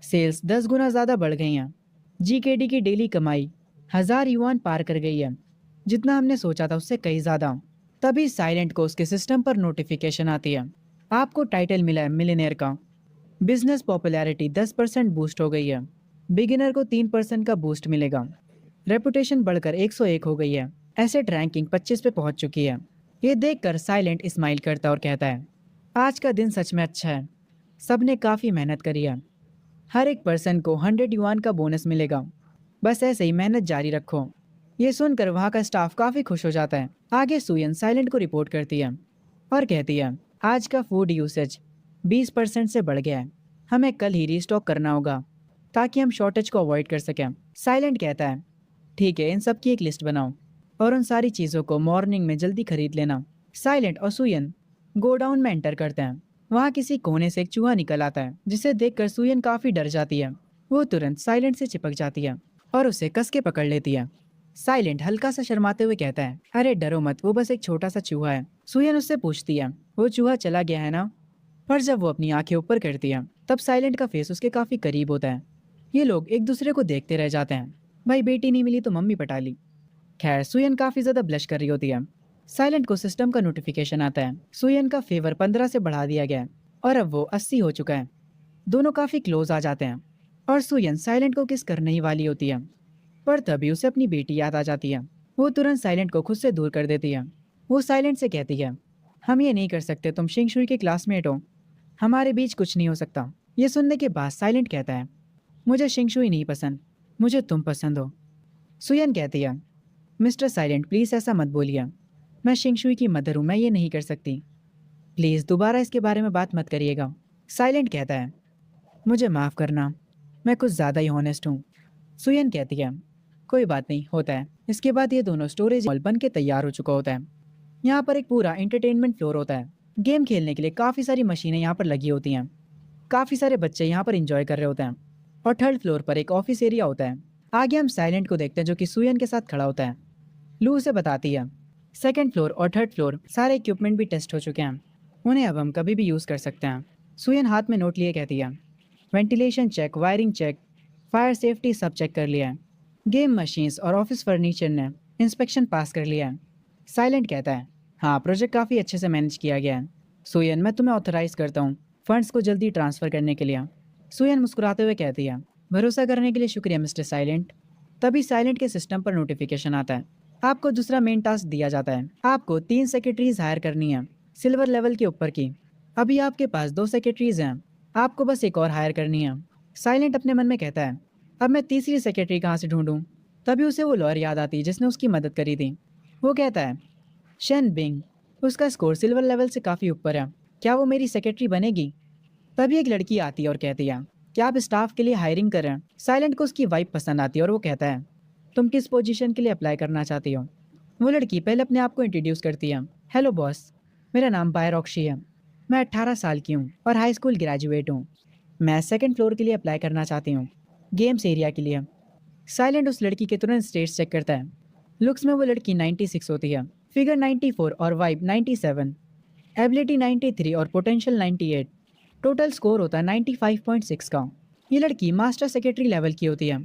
सेल्स 10 गुना ज्यादा बढ़ गई हैं। जीकेडी की डेली कमाई 1000 युआन पार कर गई है, जितना हमने सोचा था उससे कहीं ज्यादा। तभी साइलेंट को उसके सिस्टम पर नोटिफिकेशन आती है, आपको टाइटल मिला है मिलियनेयर का। बिजनेस पॉपुलैरिटी 10% बूस्ट हो गई है। बिगिनर को 3% का बूस्ट मिलेगा। रेपुटेशन बढ़कर 101 हो गई है। एसेट रैंकिंग 25 पे पहुंच चुकी है। ये देखकर साइलेंट स्माइल करता और कहता है, आज का दिन सच में अच्छा है, सबने काफी मेहनत करी है, हर एक पर्सन को 100 युआन का बोनस मिलेगा। बस ऐसे ही मेहनत जारी रखो। ये सुनकर वहाँ का स्टाफ काफी खुश हो जाता है। आगे सुयन साइलेंट को रिपोर्ट करती है और कहती है, आज का फूड यूसेज 20% से बढ़ गया है। हमें कल ही रीस्टॉक करना होगा ताकि हम शॉर्टेज को अवॉइड कर सकें। साइलेंट कहता है, ठीक है, इन सब की एक लिस्ट बनाओ और उन सारी चीज़ों को मॉर्निंग में जल्दी खरीद लेना। साइलेंट और सुयन गोडाउन में एंटर करते हैं। वहाँ किसी कोने से एक चूहा निकल आता है जिसे देखकर सुयन काफी डर जाती है। वो तुरंत साइलेंट से चिपक जाती है और उसे कस के पकड़ लेती है। साइलेंट हल्का सा शर्माते हुए कहता है, अरे डरो मत, वो बस एक छोटा सा चूहा है। सुयन उससे पूछती है, वो चूहा चला गया है ना? पर जब वो अपनी आंखें ऊपर करती है तब साइलेंट का फेस उसके काफी करीब होता है। ये लोग एक दूसरे को देखते रह जाते हैं। भाई बेटी नहीं मिली तो मम्मी पटा ली। खैर सुयन काफी ज्यादा ब्लश कर रही होती है। साइलेंट को सिस्टम का नोटिफिकेशन आता है, सुयन का फेवर 15 से बढ़ा दिया गया है और अब वो 80 हो चुका है। दोनों काफी क्लोज आ जाते हैं और सुयन साइलेंट को किस करने ही वाली होती है, पर तभी उसे अपनी बेटी याद आ जाती है। वो तुरंत साइलेंट को खुद से दूर कर देती है। वो साइलेंट से कहती है, हम ये नहीं कर सकते, तुम शिंगशुई के क्लासमेट हो, हमारे बीच कुछ नहीं हो सकता। ये सुनने के बाद साइलेंट कहता है, मुझे शिंगशुई नहीं पसंद, मुझे तुम पसंद हो। सुयन कहती है, मिस्टर साइलेंट प्लीज़ ऐसा मत बोलिए, मैं शिंगशुई की मदर हूँ, मैं ये नहीं कर सकती, प्लीज़ दोबारा इसके बारे में बात मत करिएगा। साइलेंट कहता है, मुझे माफ़ करना, मैं कुछ ज़्यादा ही हॉनेस्ट हूँ। सुयन कहती है, कोई बात नहीं, होता है। इसके बाद ये दोनों स्टोरेज मॉल बन के तैयार हो चुका होता है। यहाँ पर एक पूरा एंटरटेनमेंट फ्लोर होता है। गेम खेलने के लिए काफ़ी सारी मशीनें यहाँ पर लगी होती हैं। काफ़ी सारे बच्चे यहाँ पर इंजॉय कर रहे होते हैं और थर्ड फ्लोर पर एक ऑफिस एरिया होता है। आगे हम साइलेंट को देखते हैं जो कि सुयन के साथ खड़ा होता है। लू उसे बताती है, सेकंड फ्लोर और थर्ड फ्लोर सारे इक्विपमेंट भी टेस्ट हो चुके हैं, उन्हें अब हम कभी भी यूज़ कर सकते हैं। सुयन हाथ में नोट लिए कहती है, ventilation check, wiring check, fire safety सब चेक कर लिया है। गेम मशीन्स और ऑफिस फर्नीचर ने इंस्पेक्शन पास कर लिया है। साइलेंट कहता है, हाँ प्रोजेक्ट काफ़ी अच्छे से मैनेज किया गया है। सुयन मैं तुम्हें ऑथराइज करता हूँ फंड्स को जल्दी ट्रांसफ़र करने के लिए। सुयन मुस्कुराते हुए कहती है, भरोसा करने के लिए शुक्रिया मिस्टर साइलेंट। तभी साइलेंट के सिस्टम पर नोटिफिकेशन आता है, आपको दूसरा मेन टास्क दिया जाता है। आपको 3 सेक्रेटरीज हायर करनी है, सिल्वर लेवल के ऊपर की। अभी आपके पास 2 सेक्रेटरीज हैं, आपको बस एक और हायर करनी है। साइलेंट अपने मन में कहता है, अब मैं तीसरी सेक्रेटरी कहाँ से ढूंढूं? तभी उसे वो लॉयर याद आती है जिसने उसकी मदद करी थी। वो कहता है, शेन बिंग, उसका स्कोर सिल्वर लेवल से काफ़ी ऊपर है, क्या वो मेरी सेक्रेटरी बनेगी? तभी एक लड़की आती है और कहती है, क्या आप स्टाफ के लिए हायरिंग कर रहे हैं? साइलेंट को उसकी वाइफ पसंद आती है और वो कहता है, तुम किस पोजीशन के लिए अप्लाई करना चाहती हो? वो लड़की पहले अपने आप को इंट्रोड्यूस करती है, हेलो बॉस, मेरा नाम बायरॉक्शी है, मैं 18 साल की हूँ और हाई स्कूल ग्रेजुएट हूँ। मैं सेकंड फ्लोर के लिए अप्लाई करना चाहती हूँ, गेम्स एरिया के लिए। साइलेंट उस लड़की के तुरंत स्टेट्स चेक करता है। लुक्स में वो लड़की 96 होती है, फिगर 94 और वाइब 97, एबिलिटी 93 और पोटेंशियल 98। टोटल स्कोर होता है 95.6 का। ये लड़की मास्टर सेक्रेटरी लेवल की होती है।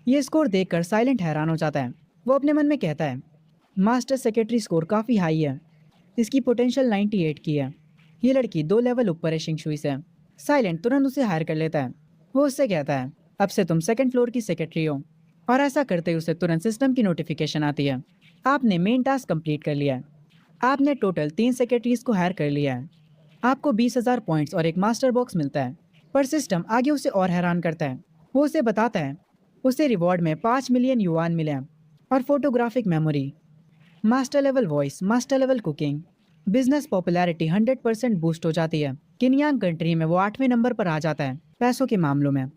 ये स्कोर देखकर साइलेंट हैरान हो जाता है। वो अपने मन में कहता है, मास्टर सेक्रेटरी स्कोर काफ़ी हाई है, इसकी पोटेंशियल 98 की है। ये लड़की 2 लेवल ऊपर है शिंगशुई से। साइलेंट तुरंत उसे हायर कर लेता है। वो उससे कहता है, अब से तुम सेकंड फ्लोर की सेक्रेटरी हो। और ऐसा करते ही उसे तुरंत सिस्टम की नोटिफिकेशन आती है, आपने मेन टास्क कंप्लीट कर लिया है। आपने टोटल 3 सेक्रेटरीज को हायर कर लिया है। आपको 20,000 पॉइंट्स और एक मास्टर बॉक्स मिलता है। पर सिस्टम आगे उसे और हैरान करता है। वो उसे बताता है, उसे रिवॉर्ड में 5 मिलियन युआन मिले हैं और photographic memory, master level voice, master level cooking. Business popularity 100% boost हो जाती है। किन्यान कंट्री में वो 8वें नंबर पर आ जाता है पैसों के मामलों में।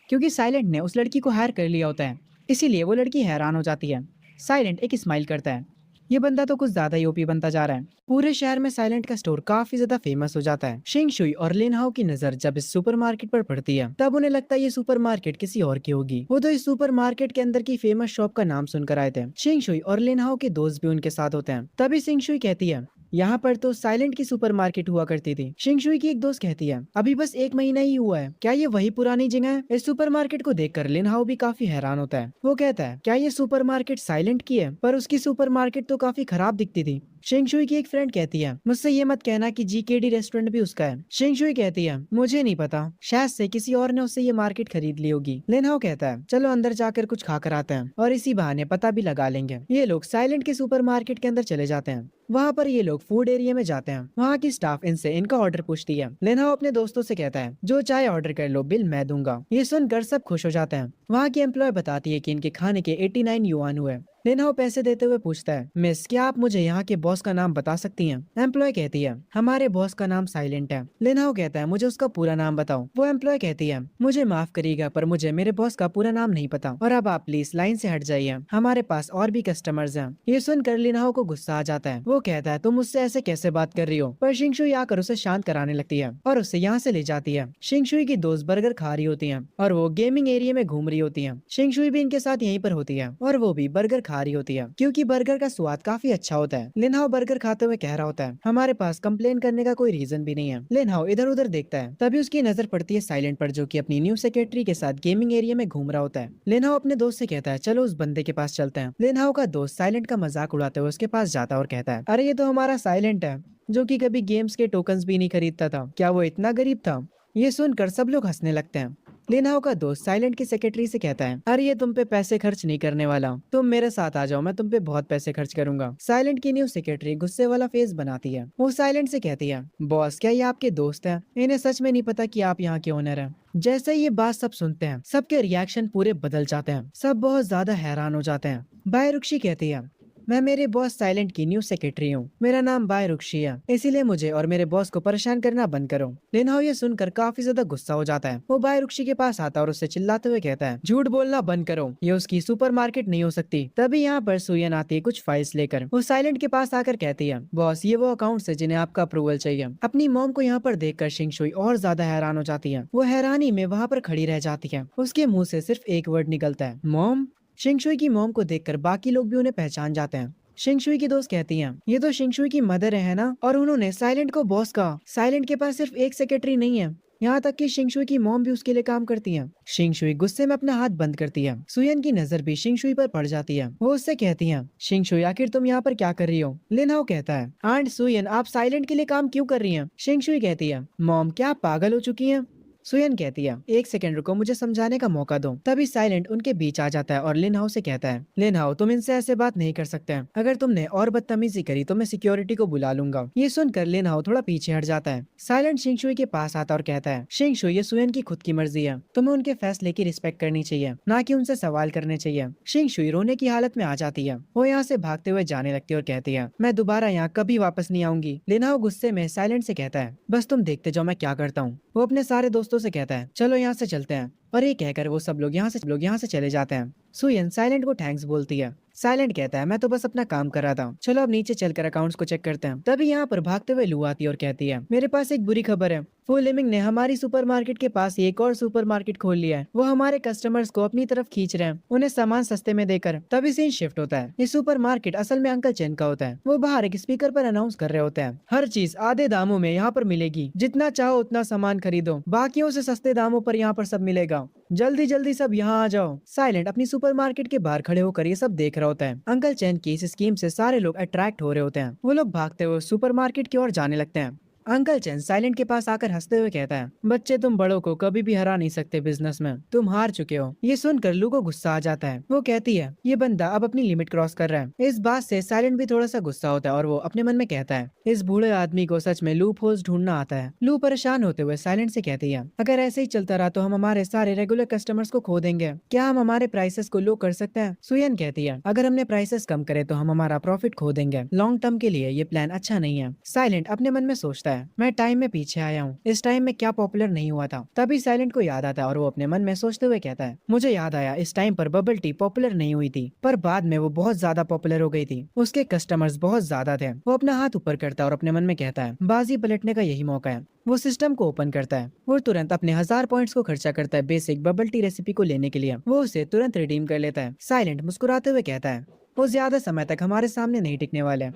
क्योंकि साइलेंट ने उस लड़की को हायर कर लिया होता है, इसीलिए वो लड़की हैरान हो जाती है। साइलेंट एक स्माइल करता है, ये बंदा तो कुछ ज्यादा ही ओपी बनता जा रहा है। पूरे शहर में साइलेंट का स्टोर काफी ज्यादा फेमस हो जाता है। शिंगशुई और लिनहाओ की नजर जब इस सुपरमार्केट पर पड़ती है तब उन्हें लगता है ये सुपरमार्केट किसी और की होगी। वो तो इस सुपरमार्केट के अंदर की फेमस शॉप का नाम सुनकर आए थे। शिंगशुई और लिनहाओ के दोस्त भी उनके साथ होते हैं। तभी शिंगशुई कहती है, यहाँ पर तो साइलेंट की सुपरमार्केट हुआ करती थी। शिंगशुई की एक दोस्त कहती है, अभी बस 1 महीना ही हुआ है, क्या ये वही पुरानी जगह है? इस सुपरमार्केट को देखकर लिनहाओ भी काफी हैरान होता है। वो कहता है, क्या ये सुपरमार्केट साइलेंट की है? पर उसकी सुपरमार्केट तो काफी खराब दिखती थी। शिंगशुई की एक फ्रेंड कहती है, मुझसे ये मत कहना कि जीकेडी रेस्टोरेंट भी उसका है। शिंगशुई कहती है, मुझे नहीं पता, शायद से किसी और ने उससे ये मार्केट खरीद ली होगी। लिनहाओ कहता है, चलो अंदर जाकर कुछ खाकर आते हैं और इसी बहाने पता भी लगा लेंगे। ये लोग साइलेंट के सुपरमार्केट के अंदर चले जाते हैं। वहाँ पर ये लोग फूड एरिया में जाते हैं। वहाँ की स्टाफ इनसे इनका ऑर्डर पूछती है। लिनहाओ अपने दोस्तों से कहता है, जो चाहे ऑर्डर कर लो, बिल मैं दूंगा। ये सुनकर सब खुश हो जाते हैं। वहाँ की एम्प्लॉय बताती है कि इनके खाने के 89 युआन हुए। लिनहाओ पैसे देते हुए पूछता है, मिस क्या आप मुझे यहाँ के बॉस का नाम बता सकती हैं? एम्प्लॉय कहती है, हमारे बॉस का नाम साइलेंट है। लिनहाओ कहता है, मुझे उसका पूरा नाम बताओ। वो एम्प्लॉय कहती है, मुझे माफ करिएगा पर मुझे मेरे बॉस का पूरा नाम नहीं पता और अब आप प्लीज लाइन से हट जाइए, हमारे पास और भी कस्टमर्स हैं। ये सुनकर लिनहाओ को गुस्सा आ जाता है। वो कहता है, तुम मुझसे ऐसे कैसे बात कर रही हो? पर शिंगशुई आकर उसे शांत कराने लगती है और उसे यहाँ से ले जाती है। शिंगशुई की दोस्त बर्गर खा रही होती है और वो गेमिंग एरिया में घूम रही होती है। शिंगशुई भी इनके साथ यहीं पर होती है और वो भी बर्गर खा रही होती है क्योंकि बर्गर का स्वाद काफी अच्छा होता है। लिनहाओ बर्गर खाते हुए कह रहा होता है, हमारे पास कंप्लेन करने का कोई रीजन भी नहीं है। लिनहाओ इधर उधर देखता है, तभी उसकी नजर पड़ती है साइलेंट पर, जो कि अपनी न्यू सेक्रेटरी के साथ गेमिंग एरिया में घूम रहा होता है। लिनहाओ अपने दोस्त से कहता है, चलो उस बंदे के पास चलते हैं। लिनहाओ का दोस्त साइलेंट का मजाक उड़ाते हुए उसके पास जाता है और कहता है, अरे ये तो हमारा साइलेंट है, जो कि कभी गेम्स के टोकन्स भी नहीं खरीदता था। क्या वो इतना गरीब था? ये सुनकर सब लोग हंसने लगते हैं। लिनहाओ का दोस्त साइलेंट की सेक्रेटरी से कहता है, अरे ये तुम पे पैसे खर्च नहीं करने वाला, तुम मेरे साथ आ जाओ, मैं तुम पे बहुत पैसे खर्च करूंगा। साइलेंट की न्यू सेक्रेटरी गुस्से वाला फेस बनाती है। वो साइलेंट से कहती है, बॉस क्या ये आपके दोस्त हैं? इन्हें सच में नहीं पता कि आप यहाँ के ओनर हैं। जैसे ही ये बात सब सुनते हैं, सबके रिएक्शन पूरे बदल जाते हैं। सब बहुत ज्यादा हैरान हो जाते हैं। बायरुक्षी कहती है, मैं मेरे बॉस साइलेंट की न्यू सेक्रेटरी हूँ, मेरा नाम बायरुक्षी है, इसीलिए मुझे और मेरे बॉस को परेशान करना बंद करो। लिनहाओ ये सुनकर काफी ज्यादा गुस्सा हो जाता है। वो बायरुक्षी के पास आता है और उससे चिल्लाते हुए कहता है, झूठ बोलना बंद करो, ये उसकी सुपरमार्केट नहीं हो सकती। तभी यहाँ पर सुयन आती है कुछ फाइल्स लेकर। वो साइलेंट के पास आकर कहती है, बॉस ये वो अकाउंट्स है जिन्हें आपका अप्रूवल चाहिए। अपनी मॉम को यहाँ पर देखकर शिंगशुई और ज्यादा हैरान हो जाती है। वो हैरानी में वहाँ पर खड़ी रह जाती है। उसके मुंह से सिर्फ एक वर्ड निकलता है, मॉम। शिंगशुई की मॉम को देखकर बाकी लोग भी उन्हें पहचान जाते हैं। शिंगशुई की दोस्त कहती हैं, ये तो शिंगशुई की मदर है ना? और उन्होंने साइलेंट को बॉस कहा। साइलेंट के पास सिर्फ एक सेक्रेटरी नहीं है, यहाँ तक कि शिंगशुई की मॉम भी उसके लिए काम करती है। शिंगशुई गुस्से में अपना हाथ बंद करती है। सुयन की नजर भी शिंगशुई पर पड़ जाती है। वो उससे कहती है, शिंगशुई आखिर तुम यहाँ पर क्या कर रही हो? लिनहाओ कहता है, आंट सुयन आप साइलेंट के लिए काम क्यों कर रही हैं? शिंगशुई कहती है, मॉम क्या आप पागल हो चुकी हैं? सुयन कहती है, एक सेकंड रुको, मुझे समझाने का मौका दो। तभी साइलेंट उनके बीच आ जाता है और लिनहाओ से कहता है, लिनहाओ तुम इनसे ऐसे बात नहीं कर सकते हैं, अगर तुमने और बदतमीजी करी तो मैं सिक्योरिटी को बुला लूंगा। ये सुनकर लिनहाओ थोड़ा पीछे हट जाता है। साइलेंट शिंगशुई के पास आता और कहता है, शिंगशुई ये सुयन की खुद की मर्जी है, तुम्हें उनके फैसले की रिस्पेक्ट करनी चाहिए, ना कि उनसे सवाल करने चाहिए। शिंगशुई रोने की हालत में आ जाती है। वो यहाँ से भागते हुए जाने लगती है और कहती है, मैं दोबारा यहाँ कभी वापस नहीं आऊंगी। लिनहाओ गुस्से में साइलेंट से कहता है, बस तुम देखते जाओ मैं क्या करता हूँ। वो अपने सारे दोस्तों से कहता है, चलो यहाँ से चलते हैं। और ये कहकर वो सब लोग यहाँ से चले जाते हैं। सुयन साइलेंट को थैंक्स बोलती है। साइलेंट कहता है, मैं तो बस अपना काम कर रहा था, चलो अब नीचे चलकर अकाउंट्स को चेक करते हैं। तभी यहाँ पर भागते हुए लू आती है और कहती है, मेरे पास एक बुरी खबर है, फुल लिमिंग ने हमारी सुपरमार्केट के पास एक और सुपरमार्केट खोल लिया है। वो हमारे कस्टमर्स को अपनी तरफ खींच रहे हैं, उन्हें सामान सस्ते में देकर। तभी सीन शिफ्ट होता है। ये सुपरमार्केट असल में अंकल चैन का होता है। वो बाहर एक स्पीकर पर अनाउंस कर रहे होते हैं, हर चीज आधे दामों में यहाँ पर मिलेगी, जितना चाहो उतना सामान खरीदो, बाकियों से सस्ते दामों पर यहाँ पर सब मिलेगा, जल्दी जल्दी सब यहाँ आ जाओ। साइलेंट अपनी सुपरमार्केट के बाहर खड़े होकर ये सब देख रहा होता है। अंकल चैन की इस स्कीम से सारे लोग अट्रैक्ट हो रहे होते हैं। वो लोग भागते हुए सुपरमार्केट की ओर जाने लगते हैं। अंकल चैन साइलेंट के पास आकर हंसते हुए कहता है, बच्चे तुम बड़ों को कभी भी हरा नहीं सकते बिजनेस में, तुम हार चुके हो। ये सुनकर लू को गुस्सा आ जाता है। वो कहती है, ये बंदा अब अपनी लिमिट क्रॉस कर रहा है। इस बात से साइलेंट भी थोड़ा सा गुस्सा होता है और वो अपने मन में कहता है, इस बूढ़े आदमी को सच में लूप होल्स ढूंढना आता है। लू परेशान होते हुए साइलेंट से कहती है, अगर ऐसे ही चलता रहा तो हम हमारे सारे रेगुलर कस्टमर्स को खो देंगे, क्या हम हमारे प्राइसेस को लो कर सकते हैं? सुयन कहती है, अगर हमने प्राइसेस कम करे तो हम हमारा प्रॉफिट खो देंगे, लॉन्ग टर्म के लिए ये प्लान अच्छा नहीं है। साइलेंट अपने मन में सोचता है, मैं टाइम में पीछे आया हूँ, इस टाइम में क्या पॉपुलर नहीं हुआ था। तभी साइलेंट को याद आता है और वो अपने मन में सोचते हुए कहता है, मुझे याद आया इस टाइम पर बबल टी पॉपुलर नहीं हुई थी, पर बाद में वो बहुत ज्यादा पॉपुलर हो गई थी, उसके कस्टमर्स बहुत ज्यादा थे। वो अपना हाथ ऊपर करता है और अपने मन में कहता है, बाजी पलटने का यही मौका है। वो सिस्टम को ओपन करता है। वो तुरंत अपने 1000 पॉइंट्स को खर्चा करता है बेसिक बबल टी रेसिपी को लेने के लिए। वो उसे तुरंत रिडीम कर लेता है। साइलेंट मुस्कुराते हुए कहता है, वो ज्यादा समय तक हमारे सामने नहीं टिकने वाले।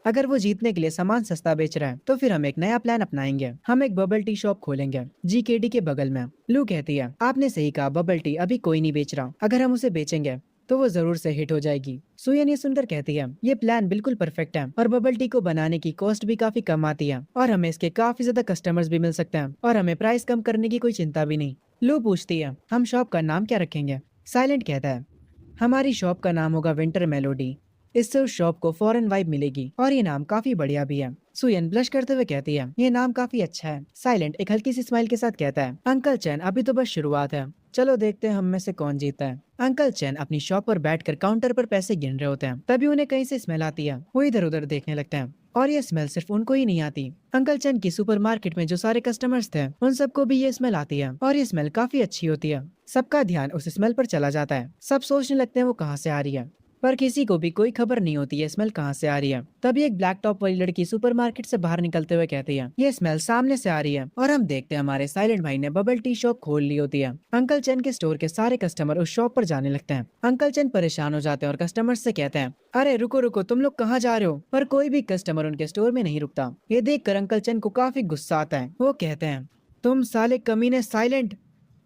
अगर वो जीतने के लिए सामान सस्ता बेच रहा है तो फिर हम एक नया प्लान अपनाएंगे, हम एक बबल टी शॉप खोलेंगे जीकेडी के बगल में। लू कहती है, आपने सही कहा, बबल टी अभी कोई नहीं बेच रहा, अगर हम उसे बेचेंगे तो वो जरूर से हिट हो जाएगी। सुयन ये सुनकर कहती है, ये प्लान बिल्कुल परफेक्ट है और बबल टी को बनाने की कॉस्ट भी काफी कम आती है और हमें इसके काफी ज्यादा कस्टमर्स भी मिल सकते हैं और हमें प्राइस कम करने की कोई चिंता भी नहीं। लू पूछती है, हम शॉप का नाम क्या रखेंगे? साइलेंट कहता है, हमारी शॉप का नाम होगा विंटर मेलोडी। इससे उस शॉप को फॉरेन वाइब मिलेगी और ये नाम काफी बढ़िया भी है। सुयन ब्लश करते हुए कहती है, ये नाम काफी अच्छा है। साइलेंट एक हल्की सी स्माइल के साथ कहता है, अंकल चैन अभी तो बस शुरुआत है, चलो देखते हैं हम में से कौन जीता है। अंकल चैन अपनी शॉप पर बैठकर काउंटर पर पैसे गिन रहे होते हैं। तभी उन्हें कहीं से स्मेल आती है। वो इधर उधर देखने लगते हैं और ये स्मेल सिर्फ उनको ही नहीं आती। अंकल चैन की सुपरमार्केट में जो सारे कस्टमर्स थे उन सबको भी ये स्मेल आती है और ये स्मेल काफी अच्छी होती है। सबका ध्यान उस स्मेल पर चला जाता है। सब सोचने लगते हैं वो कहाँ से आ रही है, पर किसी को भी कोई खबर नहीं होती है स्मेल कहाँ से आ रही है। तभी एक ब्लैक टॉप वाली लड़की सुपरमार्केट से बाहर निकलते हुए कहती है, ये स्मेल सामने से आ रही है और हम देखते हैं हमारे साइलेंट भाई ने बबल टी शॉप खोल ली होती है। अंकल चैन के स्टोर के सारे कस्टमर उस शॉप पर जाने लगते हैं। अंकल चैन परेशान हो जाते हैं और कस्टमर से कहते हैं, अरे रुको रुको, तुम लोग कहाँ जा रहे हो? पर कोई भी कस्टमर उनके स्टोर में नहीं रुकता। ये देखकर अंकल चैन को काफी गुस्सा आता है। वो कहते हैं, तुम साले कमीने साइलेंट।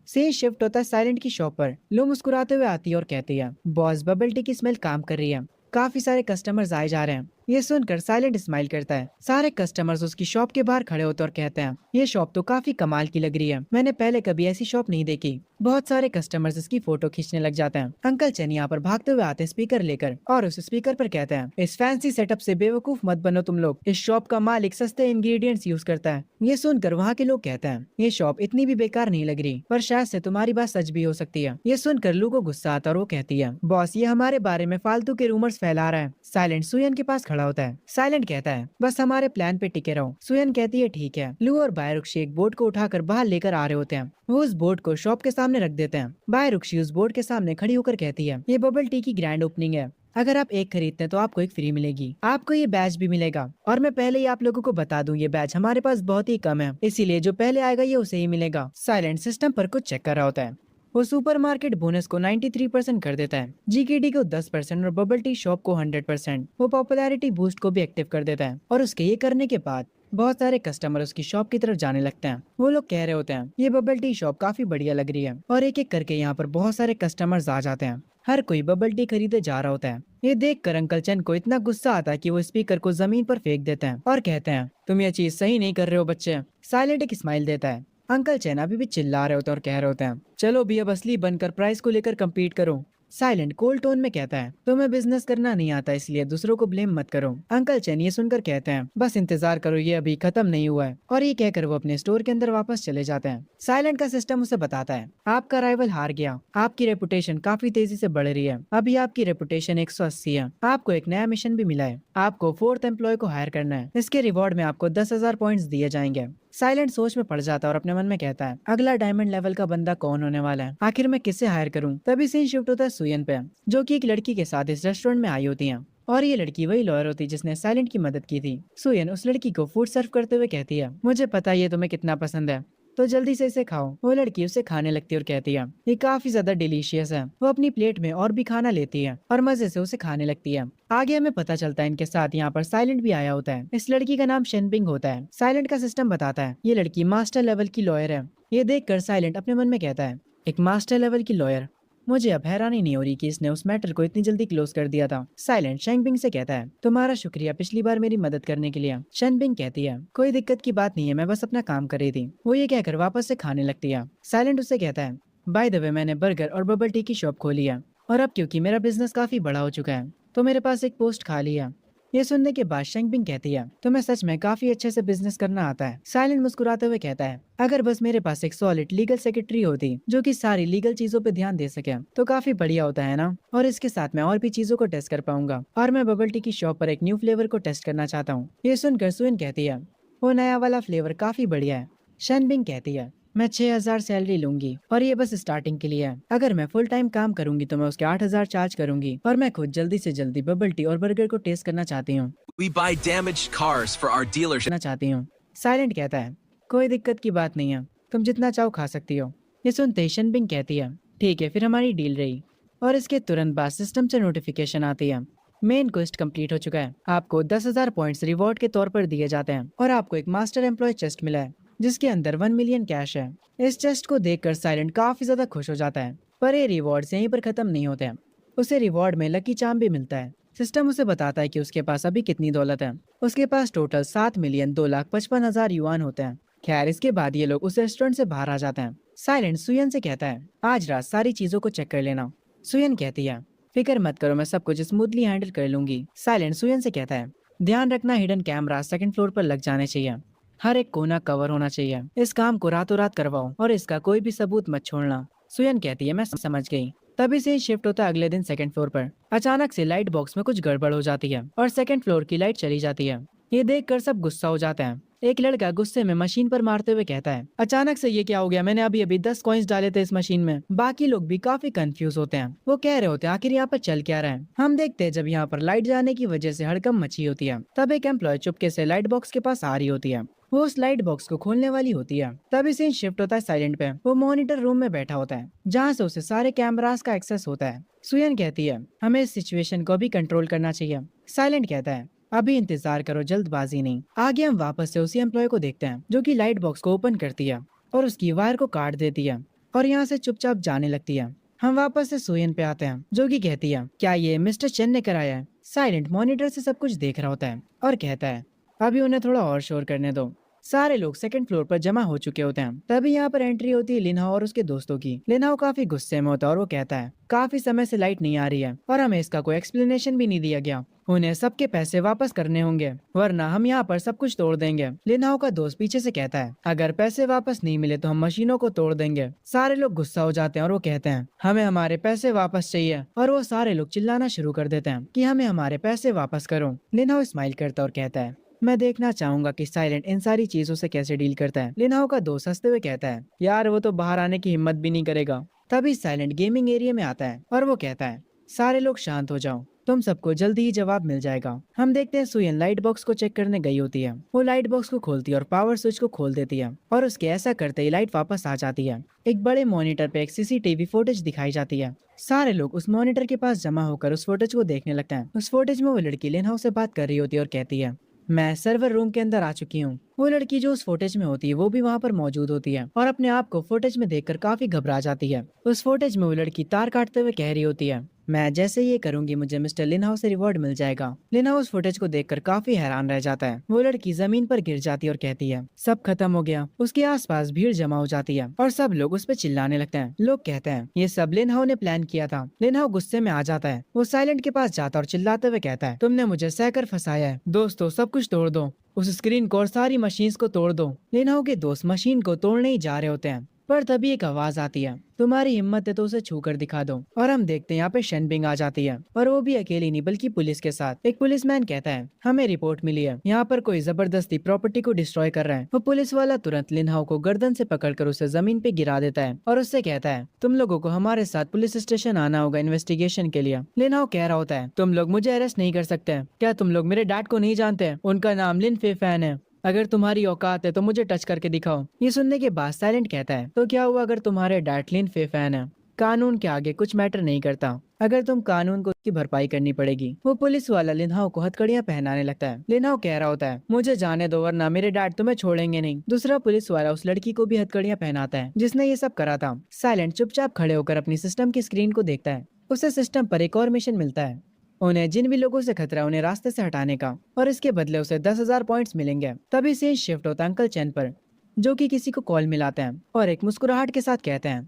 सीन शिफ्ट होता है साइलेंट की शॉप पर। लो मुस्कुराते हुए आती है और कहती है, बॉस बबल टी की स्मेल काम कर रही है, काफी सारे कस्टमर्स आए जा रहे हैं। ये सुनकर साइलेंट स्माइल करता है। सारे कस्टमर्स उसकी शॉप के बाहर खड़े होते और कहते हैं, ये शॉप तो काफी कमाल की लग रही है, मैंने पहले कभी ऐसी शॉप नहीं देखी। बहुत सारे कस्टमर्स इसकी फोटो खींचने लग जाते हैं। अंकल चैन यहाँ पर भागते हुए आते हैं स्पीकर लेकर और उस स्पीकर पर कहते हैं, इस फैंसी सेटअप से बेवकूफ मत बनो तुम लोग, इस शॉप का मालिक सस्ते इंग्रेडिएंट्स यूज करता है। ये सुनकर वहाँ के लोग कहते हैं, ये शॉप इतनी भी बेकार नहीं लग रही, पर शायद से तुम्हारी बात सच भी हो सकती है। ये सुनकर लू को गुस्सा आता है और वो कहती है, बॉस ये हमारे बारे में फालतू के रूमर्स फैला रहा है। साइलेंट सुयन के पास खड़ा होता है। साइलेंट कहता है, बस हमारे प्लान पे टिके रहो। सुयन कहती है, ठीक है। लू और बायरुक्षी एक बोट को उठाकर बाहर लेकर आ रहे होते हैं। वो उस बोट को शॉप के सामने रख देते हैं। बायरुक्षी उस बोट के सामने खड़ी होकर कहती है, ये बबल टी की ग्रैंड ओपनिंग है, अगर आप एक खरीदते हैं तो आपको एक फ्री मिलेगी, आपको ये बैच भी मिलेगा। और मैं पहले ही आप लोगों को बता दूं, ये बैच हमारे पास बहुत ही कम है, इसीलिए जो पहले आएगा ये उसे ही मिलेगा। साइलेंट सिस्टम पर कुछ चेक कर रहा होता है। वो सुपरमार्केट बोनस को 93% कर देता है, जीकेडी को 10% और बबल टी शॉप को 100%। वो पॉपुलैरिटी बूस्ट को भी एक्टिव कर देता है और उसके ये करने के बाद बहुत सारे कस्टमर उसकी शॉप की तरफ जाने लगते हैं। वो लोग कह रहे होते हैं, ये बबल टी शॉप काफी बढ़िया लग रही है और एक एक करके यहाँ पर बहुत सारे कस्टमर्स आ जाते हैं। हर कोई बबल टी खरीदे जा रहा होता है। ये देखकर अंकल चैन को इतना गुस्सा आता है कि वो स्पीकर को जमीन पर फेंक देते हैं और कहते हैं, तुम ये चीज सही नहीं कर रहे हो बच्चे। साइलेंट एक स्माइल देता है। अंकल चैन अभी भी चिल्ला रहे होते हैं और कह रहे होते हैं, चलो भी अब असली बनकर प्राइस को लेकर कम्पीट करो। साइलेंट कोल्ड टोन में कहता है, तुम्हें बिजनेस करना नहीं आता इसलिए दूसरों को ब्लेम मत करो। अंकल चैन ये सुनकर कहते हैं, बस इंतजार करो, ये अभी खत्म नहीं हुआ है। और ये कहकर वो अपने स्टोर के अंदर वापस चले जाते हैं। साइलेंट का सिस्टम उसे बताता है, आपका राइवल हार गया, आपकी रेपुटेशन काफी तेजी से बढ़ रही है, अभी आपकी रेपुटेशन 180 है। आपको एक नया मिशन भी मिला है, आपको 4th एम्प्लॉय को हायर करना है, इसके रिवॉर्ड में आपको 10,000 पॉइंट्स दिए जाएंगे। साइलेंट सोच में पड़ जाता है और अपने मन में कहता है, अगला डायमंड लेवल का बंदा कौन होने वाला है, आखिर मैं किसे हायर करूं। तभी सीन शिफ्ट होता है सुयन पे, जो कि एक लड़की के साथ इस रेस्टोरेंट में आई होती है और ये लड़की वही लॉयर होती है जिसने साइलेंट की मदद की थी। सुयन उस लड़की को फूड सर्व करते हुए कहती है, मुझे पता है ये तुम्हें कितना पसंद है, तो जल्दी से इसे खाओ। वो लड़की उसे खाने लगती है और कहती है, ये काफी ज्यादा डिलीशियस है। वो अपनी प्लेट में और भी खाना लेती है और मजे से उसे खाने लगती है। आगे हमें पता चलता है इनके साथ यहाँ पर साइलेंट भी आया होता है। इस लड़की का नाम शेनबिंग होता है। साइलेंट का सिस्टम बताता है, ये लड़की मास्टर लेवल की लॉयर है। ये देखकर साइलेंट अपने मन में कहता है, एक मास्टर लेवल की लॉयर, मुझे अब हैरानी नहीं हो रही कि इसने उस मैटर को इतनी जल्दी क्लोज कर दिया था। साइलेंट शेनबिंग से कहता है, तुम्हारा शुक्रिया पिछली बार मेरी मदद करने के लिए। शेनबिंग कहती है, कोई दिक्कत की बात नहीं है, मैं बस अपना काम कर रही थी। वो ये कहकर वापस से खाने लगती है। साइलेंट उससे कहता है, बाय द वे मैंने बर्गर और बबल टी की शॉप खोली है और अब क्योंकि मेरा बिजनेस काफी बड़ा हो चुका है तो मेरे पास एक पोस्ट खाली है। ये सुनने के बाद शेनबिंग कहती है, तुम्हें सच में काफी अच्छे से बिजनेस करना आता है। साइलेंट मुस्कुराते हुए कहता है, अगर बस मेरे पास एक सॉलिड लीगल सेक्रेटरी होती जो कि सारी लीगल चीजों पे ध्यान दे सके तो काफी बढ़िया होता है ना। और इसके साथ मैं और भी चीजों को टेस्ट कर पाऊंगा और मैं बबल टी की शॉप पर एक न्यू फ्लेवर को टेस्ट करना चाहता हूँ। ये सुनकर सुइन कहती है, वो नया वाला फ्लेवर काफी बढ़िया है। शेनबिंग कहती है, मैं 6,000 सैलरी लूंगी और ये बस स्टार्टिंग के लिए है। अगर मैं फुल टाइम काम करूंगी तो मैं उसके 8,000 चार्ज करूंगी और मैं खुद जल्दी से जल्दी बबल टी और बर्गर को टेस्ट करना चाहती हूँ। We buy damaged cars for our dealership. Silent कहता है, कोई दिक्कत की बात नहीं है, तुम जितना चाहो खा सकती हो। ये सुनते ही शेनबिंग कहती है, ठीक है फिर हमारी डील रही। और इसके तुरंत बाद सिस्टम से नोटिफिकेशन आती है, मेन क्वेस्ट कंप्लीट हो चुका है, आपको 10,000 पॉइंट्स रिवॉर्ड के तौर पर दिए जाते हैं और आपको एक मास्टर एम्प्लॉय चेस्ट मिला है जिसके अंदर 1 मिलियन कैश है। इस चेस्ट को देखकर साइलेंट काफी ज्यादा खुश हो जाता है, पर ये रिवॉर्ड्स यहीं पर खत्म नहीं होते हैं। उसे रिवॉर्ड में लकी चार्म भी मिलता है। सिस्टम उसे बताता है कि उसके पास अभी कितनी दौलत है। उसके पास टोटल 7,02,55,000 युआन होते हैं। खैर, इसके बाद ये लोग उस रेस्टोरेंट से बाहर आ जाते हैं। साइलेंट सुयन से कहता है, आज रात सारी चीजों को चेक कर लेना। सुयन कहती है, फिक्र मत करो, मैं सब कुछ स्मूथली हैंडल कर लूंगी। साइलेंट सुयन से कहता है, ध्यान रखना हिडन कैमरा सेकंड फ्लोर पर लग जाने चाहिए। हर एक कोना कवर होना चाहिए। इस काम को रातों रात करवाओ और इसका कोई भी सबूत मत छोड़ना। सुयन कहती है, मैं समझ गई। तभी से शिफ्ट होता है अगले दिन सेकंड फ्लोर पर। अचानक से लाइट बॉक्स में कुछ गड़बड़ हो जाती है और सेकंड फ्लोर की लाइट चली जाती है। ये देखकर सब गुस्सा हो जाते हैं। एक लड़का गुस्से में मशीन पर मारते हुए कहता है, अचानक से ये क्या हो गया, मैंने अभी अभी 10 कॉइंस डाले थे इस मशीन में। बाकी लोग भी काफी कंफ्यूज होते हैं। वो कह रहे होते हैं आखिर यहाँ पर चल क्या रहा है। हम देखते हैं जब यहाँ पर लाइट जाने की वजह से हड़कंप मची होती है। तब एक एम्प्लॉय चुपके से लाइट बॉक्स के पास आ रही होती है। वो उस लाइट बॉक्स को खोलने वाली होती है। तभी सीन शिफ्ट होता है साइलेंट पे। वो मॉनिटर रूम में बैठा होता है जहाँ से उसे सारे कैमरास का एक्सेस होता है। सुयन कहती है, हमें इस सिचुएशन को भी कंट्रोल करना चाहिए। साइलेंट कहता है, अभी इंतजार करो, जल्दबाजी नहीं। आगे हम वापस से उसी एम्प्लॉय को देखते हैं जो कि लाइट बॉक्स को ओपन करती है और उसकी वायर को काट देती है और यहाँ से चुपचाप जाने लगती है। हम वापस से सुयन पे आते हैं जो कि कहती है, क्या ये मिस्टर चेन ने कराया है? साइलेंट मॉनिटर से सब कुछ देख रहा होता है और कहता है, अभी उन्हें थोड़ा और शोर करने दो। सारे लोग सेकंड फ्लोर पर जमा हो चुके होते हैं। तभी यहाँ पर एंट्री होती है लिनहाओ और उसके दोस्तों की। लिनहाओ काफी गुस्से में होता है और वो कहता है, काफी समय से लाइट नहीं आ रही है और हमें इसका कोई एक्सप्लेनेशन भी नहीं दिया गया। उन्हें सबके पैसे वापस करने होंगे वरना हम यहाँ पर सब कुछ तोड़ देंगे। लिनहाओ का दोस्त पीछे से कहता है, अगर पैसे वापस नहीं मिले तो हम मशीनों को तोड़ देंगे। सारे लोग गुस्सा हो जाते हैं और वो कहते हैं, हमें हमारे पैसे वापस चाहिए। और वो सारे लोग चिल्लाना शुरू कर देते हैं कि हमें हमारे पैसे वापस करो। लिनहाओ स्माइल करता और कहता है, मैं देखना चाहूंगा कि साइलेंट इन सारी चीजों से कैसे डील करता है। लिनहाओ का दोस्त हंसते हुए कहता है, यार वो तो बाहर आने की हिम्मत भी नहीं करेगा। तभी साइलेंट गेमिंग एरिया में आता है और वो कहता है, सारे लोग शांत हो जाओ, तुम सबको जल्दी ही जवाब मिल जाएगा। हम देखते हैं सुयन लाइट बॉक्स को चेक करने गई होती है। वो लाइट बॉक्स को खोलती है और पावर स्विच को खोल देती है और उसके ऐसा करते ही लाइट वापस आ जाती है। एक बड़े मॉनिटर पे एक सीसीटीवी फुटेज दिखाई जाती है। सारे लोग उस मॉनिटर के पास जमा होकर उस फुटेज को देखने लगते हैं। उस फुटेज में वो लड़की लिनहाओ से बात कर रही होती है और कहती है, मैं सर्वर रूम के अंदर आ चुकी हूँ। वो लड़की जो उस फुटेज में होती है वो भी वहाँ पर मौजूद होती है और अपने आप को फुटेज में देखकर काफी घबरा जाती है। उस फुटेज में वो लड़की तार काटते हुए कह रही होती है, मैं जैसे ये करूंगी मुझे मिस्टर लिनहाओ से रिवॉर्ड मिल जाएगा। लिनहाओ उस फुटेज को देखकर काफी हैरान रह जाता है। वो लड़की जमीन पर गिर जाती है और कहती है, सब खत्म हो गया। उसके आसपास भीड़ जमा हो जाती है और सब लोग उस पर चिल्लाने लगते हैं। लोग कहते हैं, ये सब लिनहाओ ने प्लान किया था। लिनहाओ गुस्से में आ जाता है। वो साइलेंट के पास जाता और चिल्लाते हुए कहता है, तुमने मुझे सहकर फंसाया है। दोस्तों, सब कुछ तोड़ दो, उस स्क्रीन को और सारी मशीन्स को तोड़ दो। लिनहाओ के दोस्त मशीन को तोड़ने ही जा रहे होते हैं पर तभी एक आवाज आती है, तुम्हारी हिम्मत है तो उसे छू कर दिखा दो। और हम देखते हैं यहाँ पे शेनबिंग आ जाती है और वो भी अकेली नहीं बल्कि पुलिस के साथ। एक पुलिसमैन कहता है, हमें रिपोर्ट मिली है, यहाँ पर कोई जबरदस्ती प्रॉपर्टी को डिस्ट्रॉय कर रहा है। वो पुलिस वाला तुरंत लिनहाओ को गर्दन से पकड़कर उसे जमीन पे गिरा देता है और उससे कहता है, तुम लोगों को हमारे साथ पुलिस स्टेशन आना होगा इन्वेस्टिगेशन के लिए। लिनहाओ कह रहा होता है, तुम लोग मुझे अरेस्ट नहीं कर सकते। क्या तुम लोग मेरे डैड को नहीं जानते? उनका नाम लिन फे फैन है। अगर तुम्हारी औकात है तो मुझे टच करके दिखाओ। ये सुनने के बाद साइलेंट कहता है, तो क्या हुआ अगर तुम्हारे डैड लिन फे फैन है? कानून के आगे कुछ मैटर नहीं करता। अगर तुम कानून को उसकी भरपाई करनी पड़ेगी। वो पुलिस वाला लिनहाओ को हथकड़ियां पहनाने लगता है। लिनहाओ कह रहा होता है, मुझे जाने दो वरना मेरे डैड तुम्हें छोड़ेंगे नहीं। दूसरा पुलिस वाला उस लड़की को भी हथकड़ियां पहनाता है जिसने ये सब करा था। साइलेंट चुपचाप खड़े होकर अपनी सिस्टम की स्क्रीन को देखता है। उसे सिस्टम पर एक और मिशन मिलता है, उन्हें जिन भी लोगों से खतरा उन्हें रास्ते से हटाने का, और इसके बदले उसे 10,000 पॉइंट्स मिलेंगे। तभी सीन शिफ्ट होता है अंकल चैन पर जो कि किसी को कॉल मिलाते हैं और एक मुस्कुराहट के साथ कहते हैं,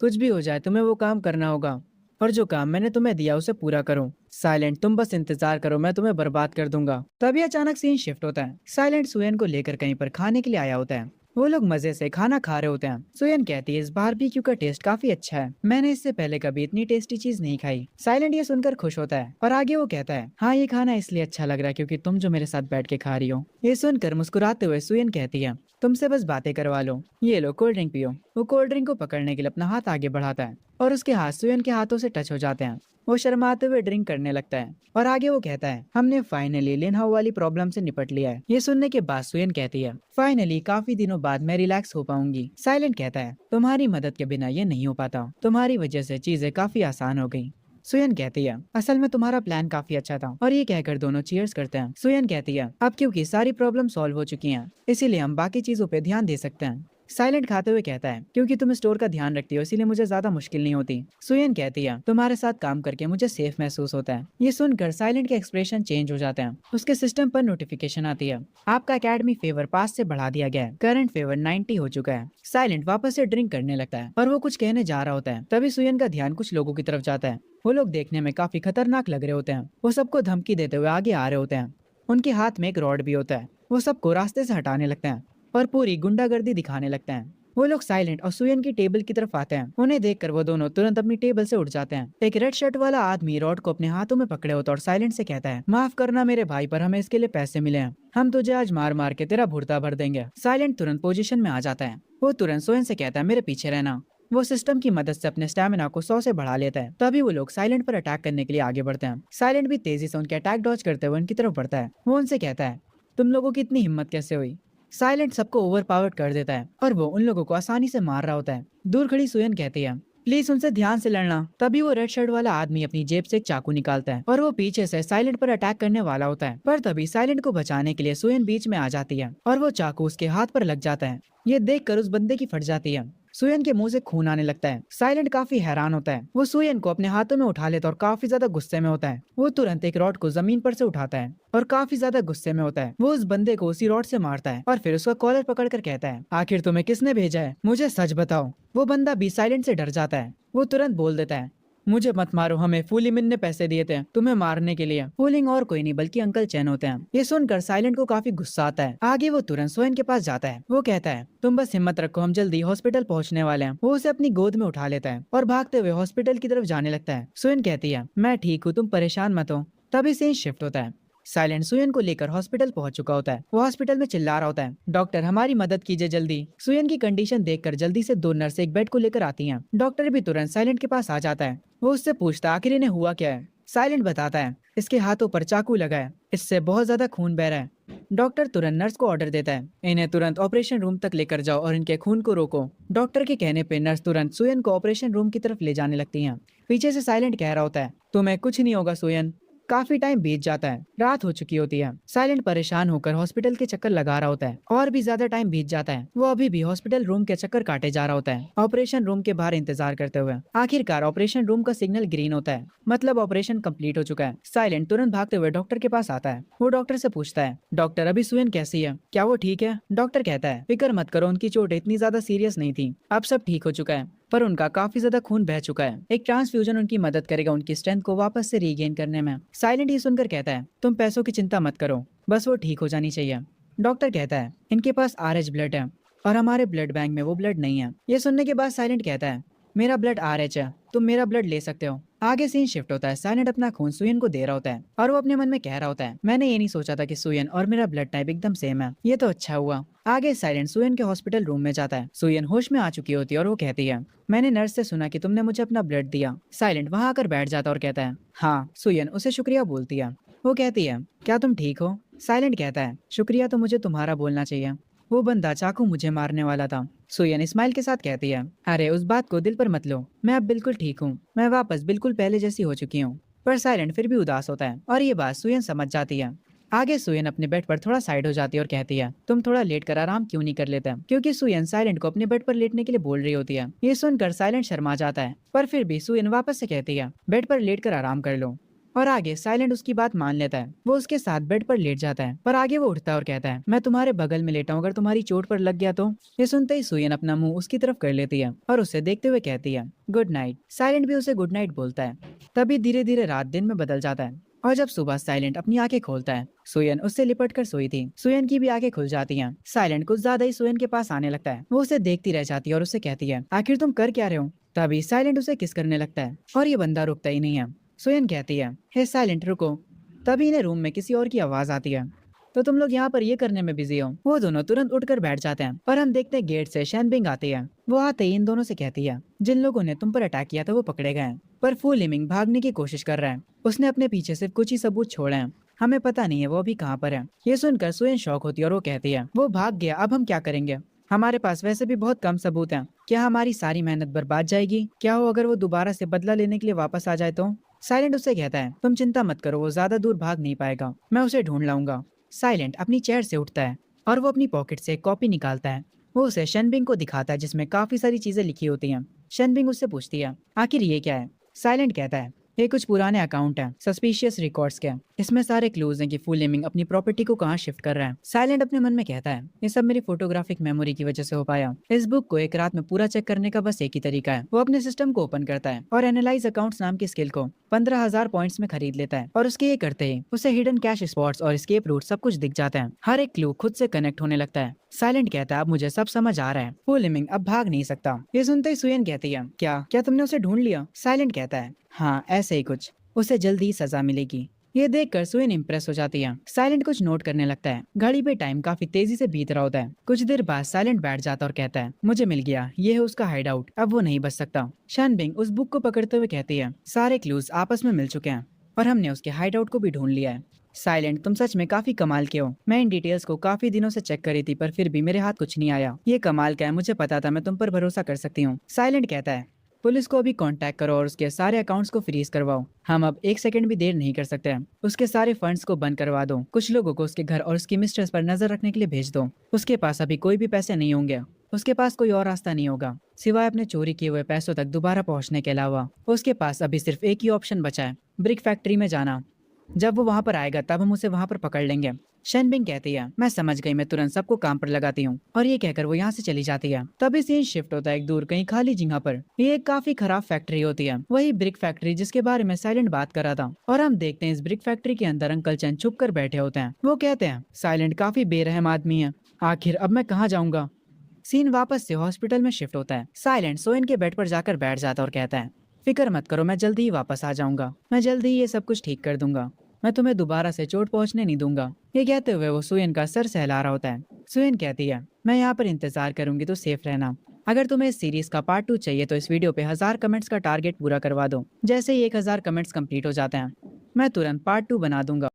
कुछ भी हो जाए तुम्हें वो काम करना होगा और जो काम मैंने तुम्हें दिया उसे पूरा करो। साइलेंट, तुम बस इंतजार करो, मैं तुम्हें बर्बाद कर दूंगा। तभी अचानक सीन शिफ्ट होता है। साइलेंट सुयन को लेकर कहीं पर खाने के लिए आया होता है। वो लोग मजे से खाना खा रहे होते हैं। सुयन कहती है, इस बारबेक्यू का टेस्ट काफी अच्छा है, मैंने इससे पहले कभी इतनी टेस्टी चीज नहीं खाई। साइलेंट ये सुनकर खुश होता है और आगे वो कहता है, हाँ ये खाना इसलिए अच्छा लग रहा है क्योंकि तुम जो मेरे साथ बैठ के खा रही हो। ये सुनकर मुस्कुराते हुए सुयन कहती है, तुमसे बस बातें करवा लो, ये लो कोल्ड ड्रिंक पियो। वो कोल्ड ड्रिंक को पकड़ने के लिए अपना हाथ आगे बढ़ाता है और उसके हाथ सुयन के हाथों से टच हो जाते हैं। वो शर्माते हुए ड्रिंक करने लगता है और आगे वो कहता है, हमने फाइनली लिनहाओ वाली प्रॉब्लम से निपट लिया है। ये सुनने के बाद सुयन कहती है, फाइनली काफी दिनों बाद मैं रिलैक्स हो पाऊंगी। साइलेंट कहता है, तुम्हारी मदद के बिना ये नहीं हो पाता, तुम्हारी वजह से चीजें काफी आसान हो गई। सुयन कहती है, असल में तुम्हारा प्लान काफी अच्छा था। और ये कहकर दोनों चीयर्स करते हैं। सुयन कहती है, अब क्योंकि सारी प्रॉब्लम सॉल्व हो चुकी हैं इसीलिए हम बाकी चीजों पे ध्यान दे सकते हैं। साइलेंट खाते हुए कहता है, क्योंकि तुम स्टोर का ध्यान रखती हो इसीलिए मुझे ज्यादा मुश्किल नहीं होती। सुयन कहती है, तुम्हारे साथ काम करके मुझे सेफ महसूस होता है। ये सुनकर साइलेंट के एक्सप्रेशन चेंज हो जाते हैं। उसके सिस्टम पर नोटिफिकेशन आती है, आपका एकेडमी फेवर 5 से बढ़ा दिया गया है, करंट फेवर 90 हो चुका है। साइलेंट वापस से ड्रिंक करने लगता है और वो कुछ कहने जा रहा होता है। तभी सुयन का ध्यान कुछ लोगों की तरफ जाता है। वो लोग देखने में काफी खतरनाक लग रहे होते हैं। वो सबको धमकी देते हुए आगे आ रहे होते हैं। उनके हाथ में एक रॉड भी होता है। वो सबको रास्ते से हटाने लगते हैं और पूरी गुंडागर्दी दिखाने लगते हैं। वो लोग साइलेंट और सुयन की टेबल की तरफ आते हैं। उन्हें देखकर वो दोनों तुरंत अपनी टेबल से उठ जाते हैं। एक रेड शर्ट वाला आदमी रॉड को अपने हाथों में पकड़े होता है और साइलेंट से कहता है, माफ करना मेरे भाई, पर हमें इसके लिए पैसे मिले हैं। हम तुझे आज मार मार के तेरा भुर्ता भर देंगे। साइलेंट तुरंत पोजीशन में आ जाता है। वो तुरंत सुयन से कहता है, मेरे पीछे रहना। वो सिस्टम की मदद से अपने स्टैमिना को 100 से बढ़ा लेता है। तभी वो लोग साइलेंट पर अटैक करने के लिए आगे बढ़ते हैं। साइलेंट भी तेजी से उनके अटैक डॉज करते हुए उनकी तरफ बढ़ता है। वो उनसे कहता है, तुम लोगों की इतनी हिम्मत कैसे हुई। साइलेंट सबको ओवरपावर्ड कर देता है और वो उन लोगों को आसानी से मार रहा होता है। दूर खड़ी सुयन कहती है, प्लीज उनसे ध्यान से लड़ना। तभी वो रेड शर्ट वाला आदमी अपनी जेब से एक चाकू निकालता है और वो पीछे से साइलेंट पर अटैक करने वाला होता है। पर तभी साइलेंट को बचाने के लिए सुयन बीच में आ जाती है और वो चाकू उसके हाथ पर लग जाता है। ये देखकर उस बंदे की फट जाती है। सुयन के मुंह से खून आने लगता है। साइलेंट काफी हैरान होता है। वो सुयन को अपने हाथों में उठा लेता है और काफी ज्यादा गुस्से में होता है। वो तुरंत एक रॉड को जमीन पर से उठाता है और काफी ज्यादा गुस्से में होता है। वो उस बंदे को उसी रॉड से मारता है और फिर उसका कॉलर पकड़कर कहता है, आखिर तुम्हें किसने भेजा है, मुझे सच बताओ। वो बंदा भी साइलेंट से डर जाता है। वो तुरंत बोल देता है, मुझे मत मारो, हमें फूलीमिन ने पैसे दिए थे तुम्हें मारने के लिए। फूलिंग और कोई नहीं बल्कि अंकल चैन होते हैं। ये सुनकर साइलेंट को काफी गुस्सा आता है। आगे वो तुरंत सोयन के पास जाता है। वो कहता है, तुम बस हिम्मत रखो, हम जल्दी हॉस्पिटल पहुंचने वाले हैं। वो उसे अपनी गोद में उठा लेता है और भागते हुए हॉस्पिटल की तरफ जाने लगता है। सोयन कहती है, मैं ठीक हूँ, तुम परेशान मत हो। तभी सीन शिफ्ट होता है। साइलेंट सुयन को लेकर हॉस्पिटल पहुंच चुका होता है। वो हॉस्पिटल में चिल्ला रहा होता है, डॉक्टर हमारी मदद कीजिए जल्दी। सुयन की कंडीशन देखकर जल्दी से 2 नर्स एक बेड को लेकर आती हैं। डॉक्टर भी तुरंत साइलेंट के पास आ जाता है। वो उससे पूछता है, आखिर इन्हें हुआ क्या है। साइलेंट बताता है, इसके हाथों पर चाकू लगा है, इससे बहुत ज्यादा खून बह रहा है। डॉक्टर तुरंत नर्स को ऑर्डर देता है, इन्हें तुरंत ऑपरेशन रूम तक लेकर जाओ और इनके खून को रोको। डॉक्टर के कहने पे नर्स तुरंत सुयन को ऑपरेशन रूम की तरफ ले जाने लगती हैं। पीछे से साइलेंट कह रहा होता है, तुम्हें कुछ नहीं होगा सुयन। काफी टाइम बीत जाता है, रात हो चुकी होती है। साइलेंट परेशान होकर हॉस्पिटल के चक्कर लगा रहा होता है और भी ज्यादा टाइम बीत जाता है। वो अभी भी हॉस्पिटल रूम के चक्कर काटे जा रहा होता है, ऑपरेशन रूम के बाहर इंतजार करते हुए। आखिरकार ऑपरेशन रूम का सिग्नल ग्रीन होता है, मतलब ऑपरेशन कंप्लीट हो चुका है। साइलेंट तुरंत भागते हुए डॉक्टर के पास आता है। वो डॉक्टर से पूछता है, डॉक्टर अभी सुयन कैसी है, क्या वो ठीक है। डॉक्टर कहता है, फिक्र मत करो, उनकी चोट इतनी ज्यादा सीरियस नहीं थी, अब सब ठीक हो चुका है, पर उनका काफी ज्यादा खून बह चुका है। एक ट्रांसफ्यूजन उनकी मदद करेगा उनकी स्ट्रेंथ को वापस से रीगेन करने में। साइलेंट ये सुनकर कहता है, तुम पैसों की चिंता मत करो, बस वो ठीक हो जानी चाहिए। डॉक्टर कहता है, इनके पास RH ब्लड है और हमारे ब्लड बैंक में वो ब्लड नहीं है। ये सुनने के बाद साइलेंट कहता है, मेरा ब्लड RH है, तुम मेरा ब्लड ले सकते हो। आगे सीन शिफ्ट होता है। साइलेंट अपना खून सुयन को दे रहा होता है और वो अपने मन में कह रहा होता है, मैंने ये नहीं सोचा था कि सुयन और मेरा ब्लड टाइप एकदम सेम है, ये तो अच्छा हुआ। आगे साइलेंट सुयन के हॉस्पिटल रूम में जाता है। सुयन होश में आ चुकी होती है और वो कहती है, मैंने नर्स से सुना कि तुमने मुझे अपना ब्लड दिया। साइलेंट वहाँ आकर बैठ जाता और कहता है, हाँ। सुयन उसे शुक्रिया बोलती है। वो कहती है, क्या तुम ठीक हो। साइलेंट कहता है, शुक्रिया तो मुझे तुम्हारा बोलना चाहिए, वो बंदा चाकू मुझे मारने वाला था। सुयन स्माइल के साथ कहती है, अरे उस बात को दिल पर मत लो, मैं अब बिल्कुल ठीक हूँ, मैं वापस बिल्कुल पहले जैसी हो चुकी हूँ। पर साइलेंट फिर भी उदास होता है और ये बात सुयन समझ जाती है। आगे सुयन अपने बेड पर थोड़ा साइड हो जाती है और कहती है, तुम थोड़ा लेट कर आराम क्यों नहीं कर लेते, क्योंकि सुयन साइलेंट को अपने बेड पर लेटने के लिए बोल रही होती है। ये सुनकर साइलेंट शर्मा जाता है, पर फिर भी सुयन वापस से कहती है, बेड पर लेट कर आराम कर लो। और आगे साइलेंट उसकी बात मान लेता है। वो उसके साथ बेड पर लेट जाता है, पर आगे वो उठता है और कहता है, मैं तुम्हारे बगल में लेटा हूँ, अगर तुम्हारी चोट पर लग गया तो। ये सुनते ही सुयन अपना मुंह उसकी तरफ कर लेती है और उसे देखते हुए कहती है, गुड नाइट। साइलेंट भी उसे गुड नाइट बोलता है। तभी धीरे धीरे रात दिन में बदल जाता है और जब सुबह साइलेंट अपनी आंखें खोलता है, सुयन उससे लिपट कर सोई थी। सुयन की भी आंखें खुल जाती हैं। साइलेंट कुछ ज्यादा ही सुयन के पास आने लगता है। वो उसे देखती रह जाती है और उसे कहती है, आखिर तुम कर क्या रहे हो। तभी साइलेंट उसे किस करने लगता है और ये बंदा रुकता ही नहीं है। सुयन कहती है, हे साइलेंट रुको। तभी इन्हें रूम में किसी और की आवाज आती है, तो तुम लोग यहाँ पर ये करने में बिजी हो। वो दोनों तुरंत उठकर बैठ जाते हैं और हम देखते हैं गेट से शैनबिंग आती है। वो आते ही इन दोनों से कहती है, जिन लोगों ने तुम पर अटैक किया था वो पकड़े गए हैं, पर फू लिमिंग भागने की कोशिश कर रहा है। उसने अपने पीछे सिर्फ कुछ ही सबूत छोड़े हैं, हमें पता नहीं है वो अभी कहाँ पर है। ये सुनकर सुयन शौक होती है और वो कहती है, वो भाग गया, अब हम क्या करेंगे। हमारे पास वैसे भी बहुत कम सबूत हैं, क्या हमारी सारी मेहनत बर्बाद जाएगी। क्या हो अगर वो दोबारा से बदला लेने के लिए वापस आ जाए तो। साइलेंट उससे कहता है, तुम चिंता मत करो, वो ज्यादा दूर भाग नहीं पाएगा, मैं उसे ढूंढ लाऊंगा। साइलेंट अपनी चेयर से उठता है और वो अपनी पॉकेट से एक कॉपी निकालता है। वो उसे शनबिंग को दिखाता है जिसमें काफी सारी चीजें लिखी होती हैं। शनबिंग उससे पूछती है आखिर ये क्या है। साइलेंट कहता है ये कुछ पुराने अकाउंट हैं, सस्पिशियस रिकॉर्ड्स के। इसमें सारे क्लूज हैं कि फुल नेमिंग अपनी प्रॉपर्टी को कहाँ शिफ्ट कर रहा है। साइलेंट अपने मन में कहता है ये सब मेरी फोटोग्राफिक मेमोरी की वजह से हो पाया। इस बुक को एक रात में पूरा चेक करने का बस एक ही तरीका है। वो अपने सिस्टम को ओपन करता है और एनालाइज अकाउंट्स नाम की स्किल को 15,000 पॉइंट्स में खरीद लेता है। और उसके ये करते ही उसे हिडन कैश स्पॉट्स और एस्केप रूट सब कुछ दिख जाता है। हर एक क्लू खुद से कनेक्ट होने लगता है। साइलेंट कहता है अब मुझे सब समझ आ रहा है, फुल नेमिंग अब भाग नहीं सकता। ये सुनते ही सुयन कहती है क्या क्या तुमने उसे ढूंढ लिया। साइलेंट कहता है हाँ ऐसे ही कुछ, उसे जल्दी ही सजा मिलेगी। ये देखकर सुयन इम्प्रेस हो जाती है। साइलेंट कुछ नोट करने लगता है। घड़ी पे टाइम काफी तेजी से बीत रहा होता है। कुछ देर बाद साइलेंट बैठ जाता और कहता है मुझे मिल गया, ये है उसका हाइड आउट, अब वो नहीं बच सकता। शनबिंग उस बुक को पकड़ते हुए कहती है सारे क्लूज आपस में मिल चुके हैं और हमने उसके हाइड आउट को भी ढूंढ लिया है। साइलेंट तुम सच में काफी कमाल के हो। मैं इन डिटेल्स को काफी दिनों से चेक करी थी पर फिर भी मेरे हाथ कुछ नहीं आया। ये कमाल का है, मुझे पता था मैं तुम पर भरोसा कर सकती हूँ। साइलेंट कहता है पुलिस को अभी कांटेक्ट करो और उसके सारे अकाउंट्स को फ्रीज करवाओ। हम अब एक सेकंड भी देर नहीं कर सकते हैं। उसके सारे फंड्स को बंद करवा दो। कुछ लोगों को उसके घर और उसकी मिस्ट्रेस पर नजर रखने के लिए भेज दो। उसके पास अभी कोई भी पैसे नहीं होंगे। उसके पास कोई और रास्ता नहीं होगा सिवाय अपने चोरी किए हुए पैसों तक दोबारा पहुंचने के अलावा। उसके पास अभी सिर्फ एक ही ऑप्शन बचा है, ब्रिक फैक्ट्री में जाना। जब वो वहां पर आएगा तब हम उसे वहां पर पकड़ लेंगे। शनबिंग कहती है मैं समझ गई, मैं तुरंत सबको काम पर लगाती हूँ। और ये कहकर वो यहाँ से चली जाती है। तभी सीन शिफ्ट होता है एक दूर कहीं खाली जगह पर। ये एक काफी खराब फैक्ट्री होती है, वही ब्रिक फैक्ट्री जिसके बारे में साइलेंट बात कर रहा था। और हम देखते हैं इस ब्रिक फैक्ट्री के अंदर अंकल चंद छुप कर बैठे होते हैं। वो कहते हैं साइलेंट काफी बेरहम आदमी है, आखिर अब मैं कहाँ जाऊंगा। सीन वापस से हॉस्पिटल में शिफ्ट होता है। साइलेंट सोइन के बेड पर जाकर बैठ जाता और कहता है फिक्र मत करो, मैं जल्दी ही वापस आ जाऊंगा। मैं जल्दी ही ये सब कुछ ठीक कर दूंगा। मैं तुम्हें दोबारा से चोट पहुंचने नहीं दूंगा। ये कहते हुए वो सुयन का सर सहला रहा होता है। सुयन कहती है मैं यहाँ पर इंतजार करूंगी, तो सेफ रहना। अगर तुम्हें इस सीरीज का पार्ट 2 चाहिए तो इस वीडियो पे 1000 कमेंट्स का टारगेट पूरा करवा दो। जैसे ही 1000 कमेंट्स कंप्लीट हो जाते हैं मैं तुरंत पार्ट 2 बना दूंगा।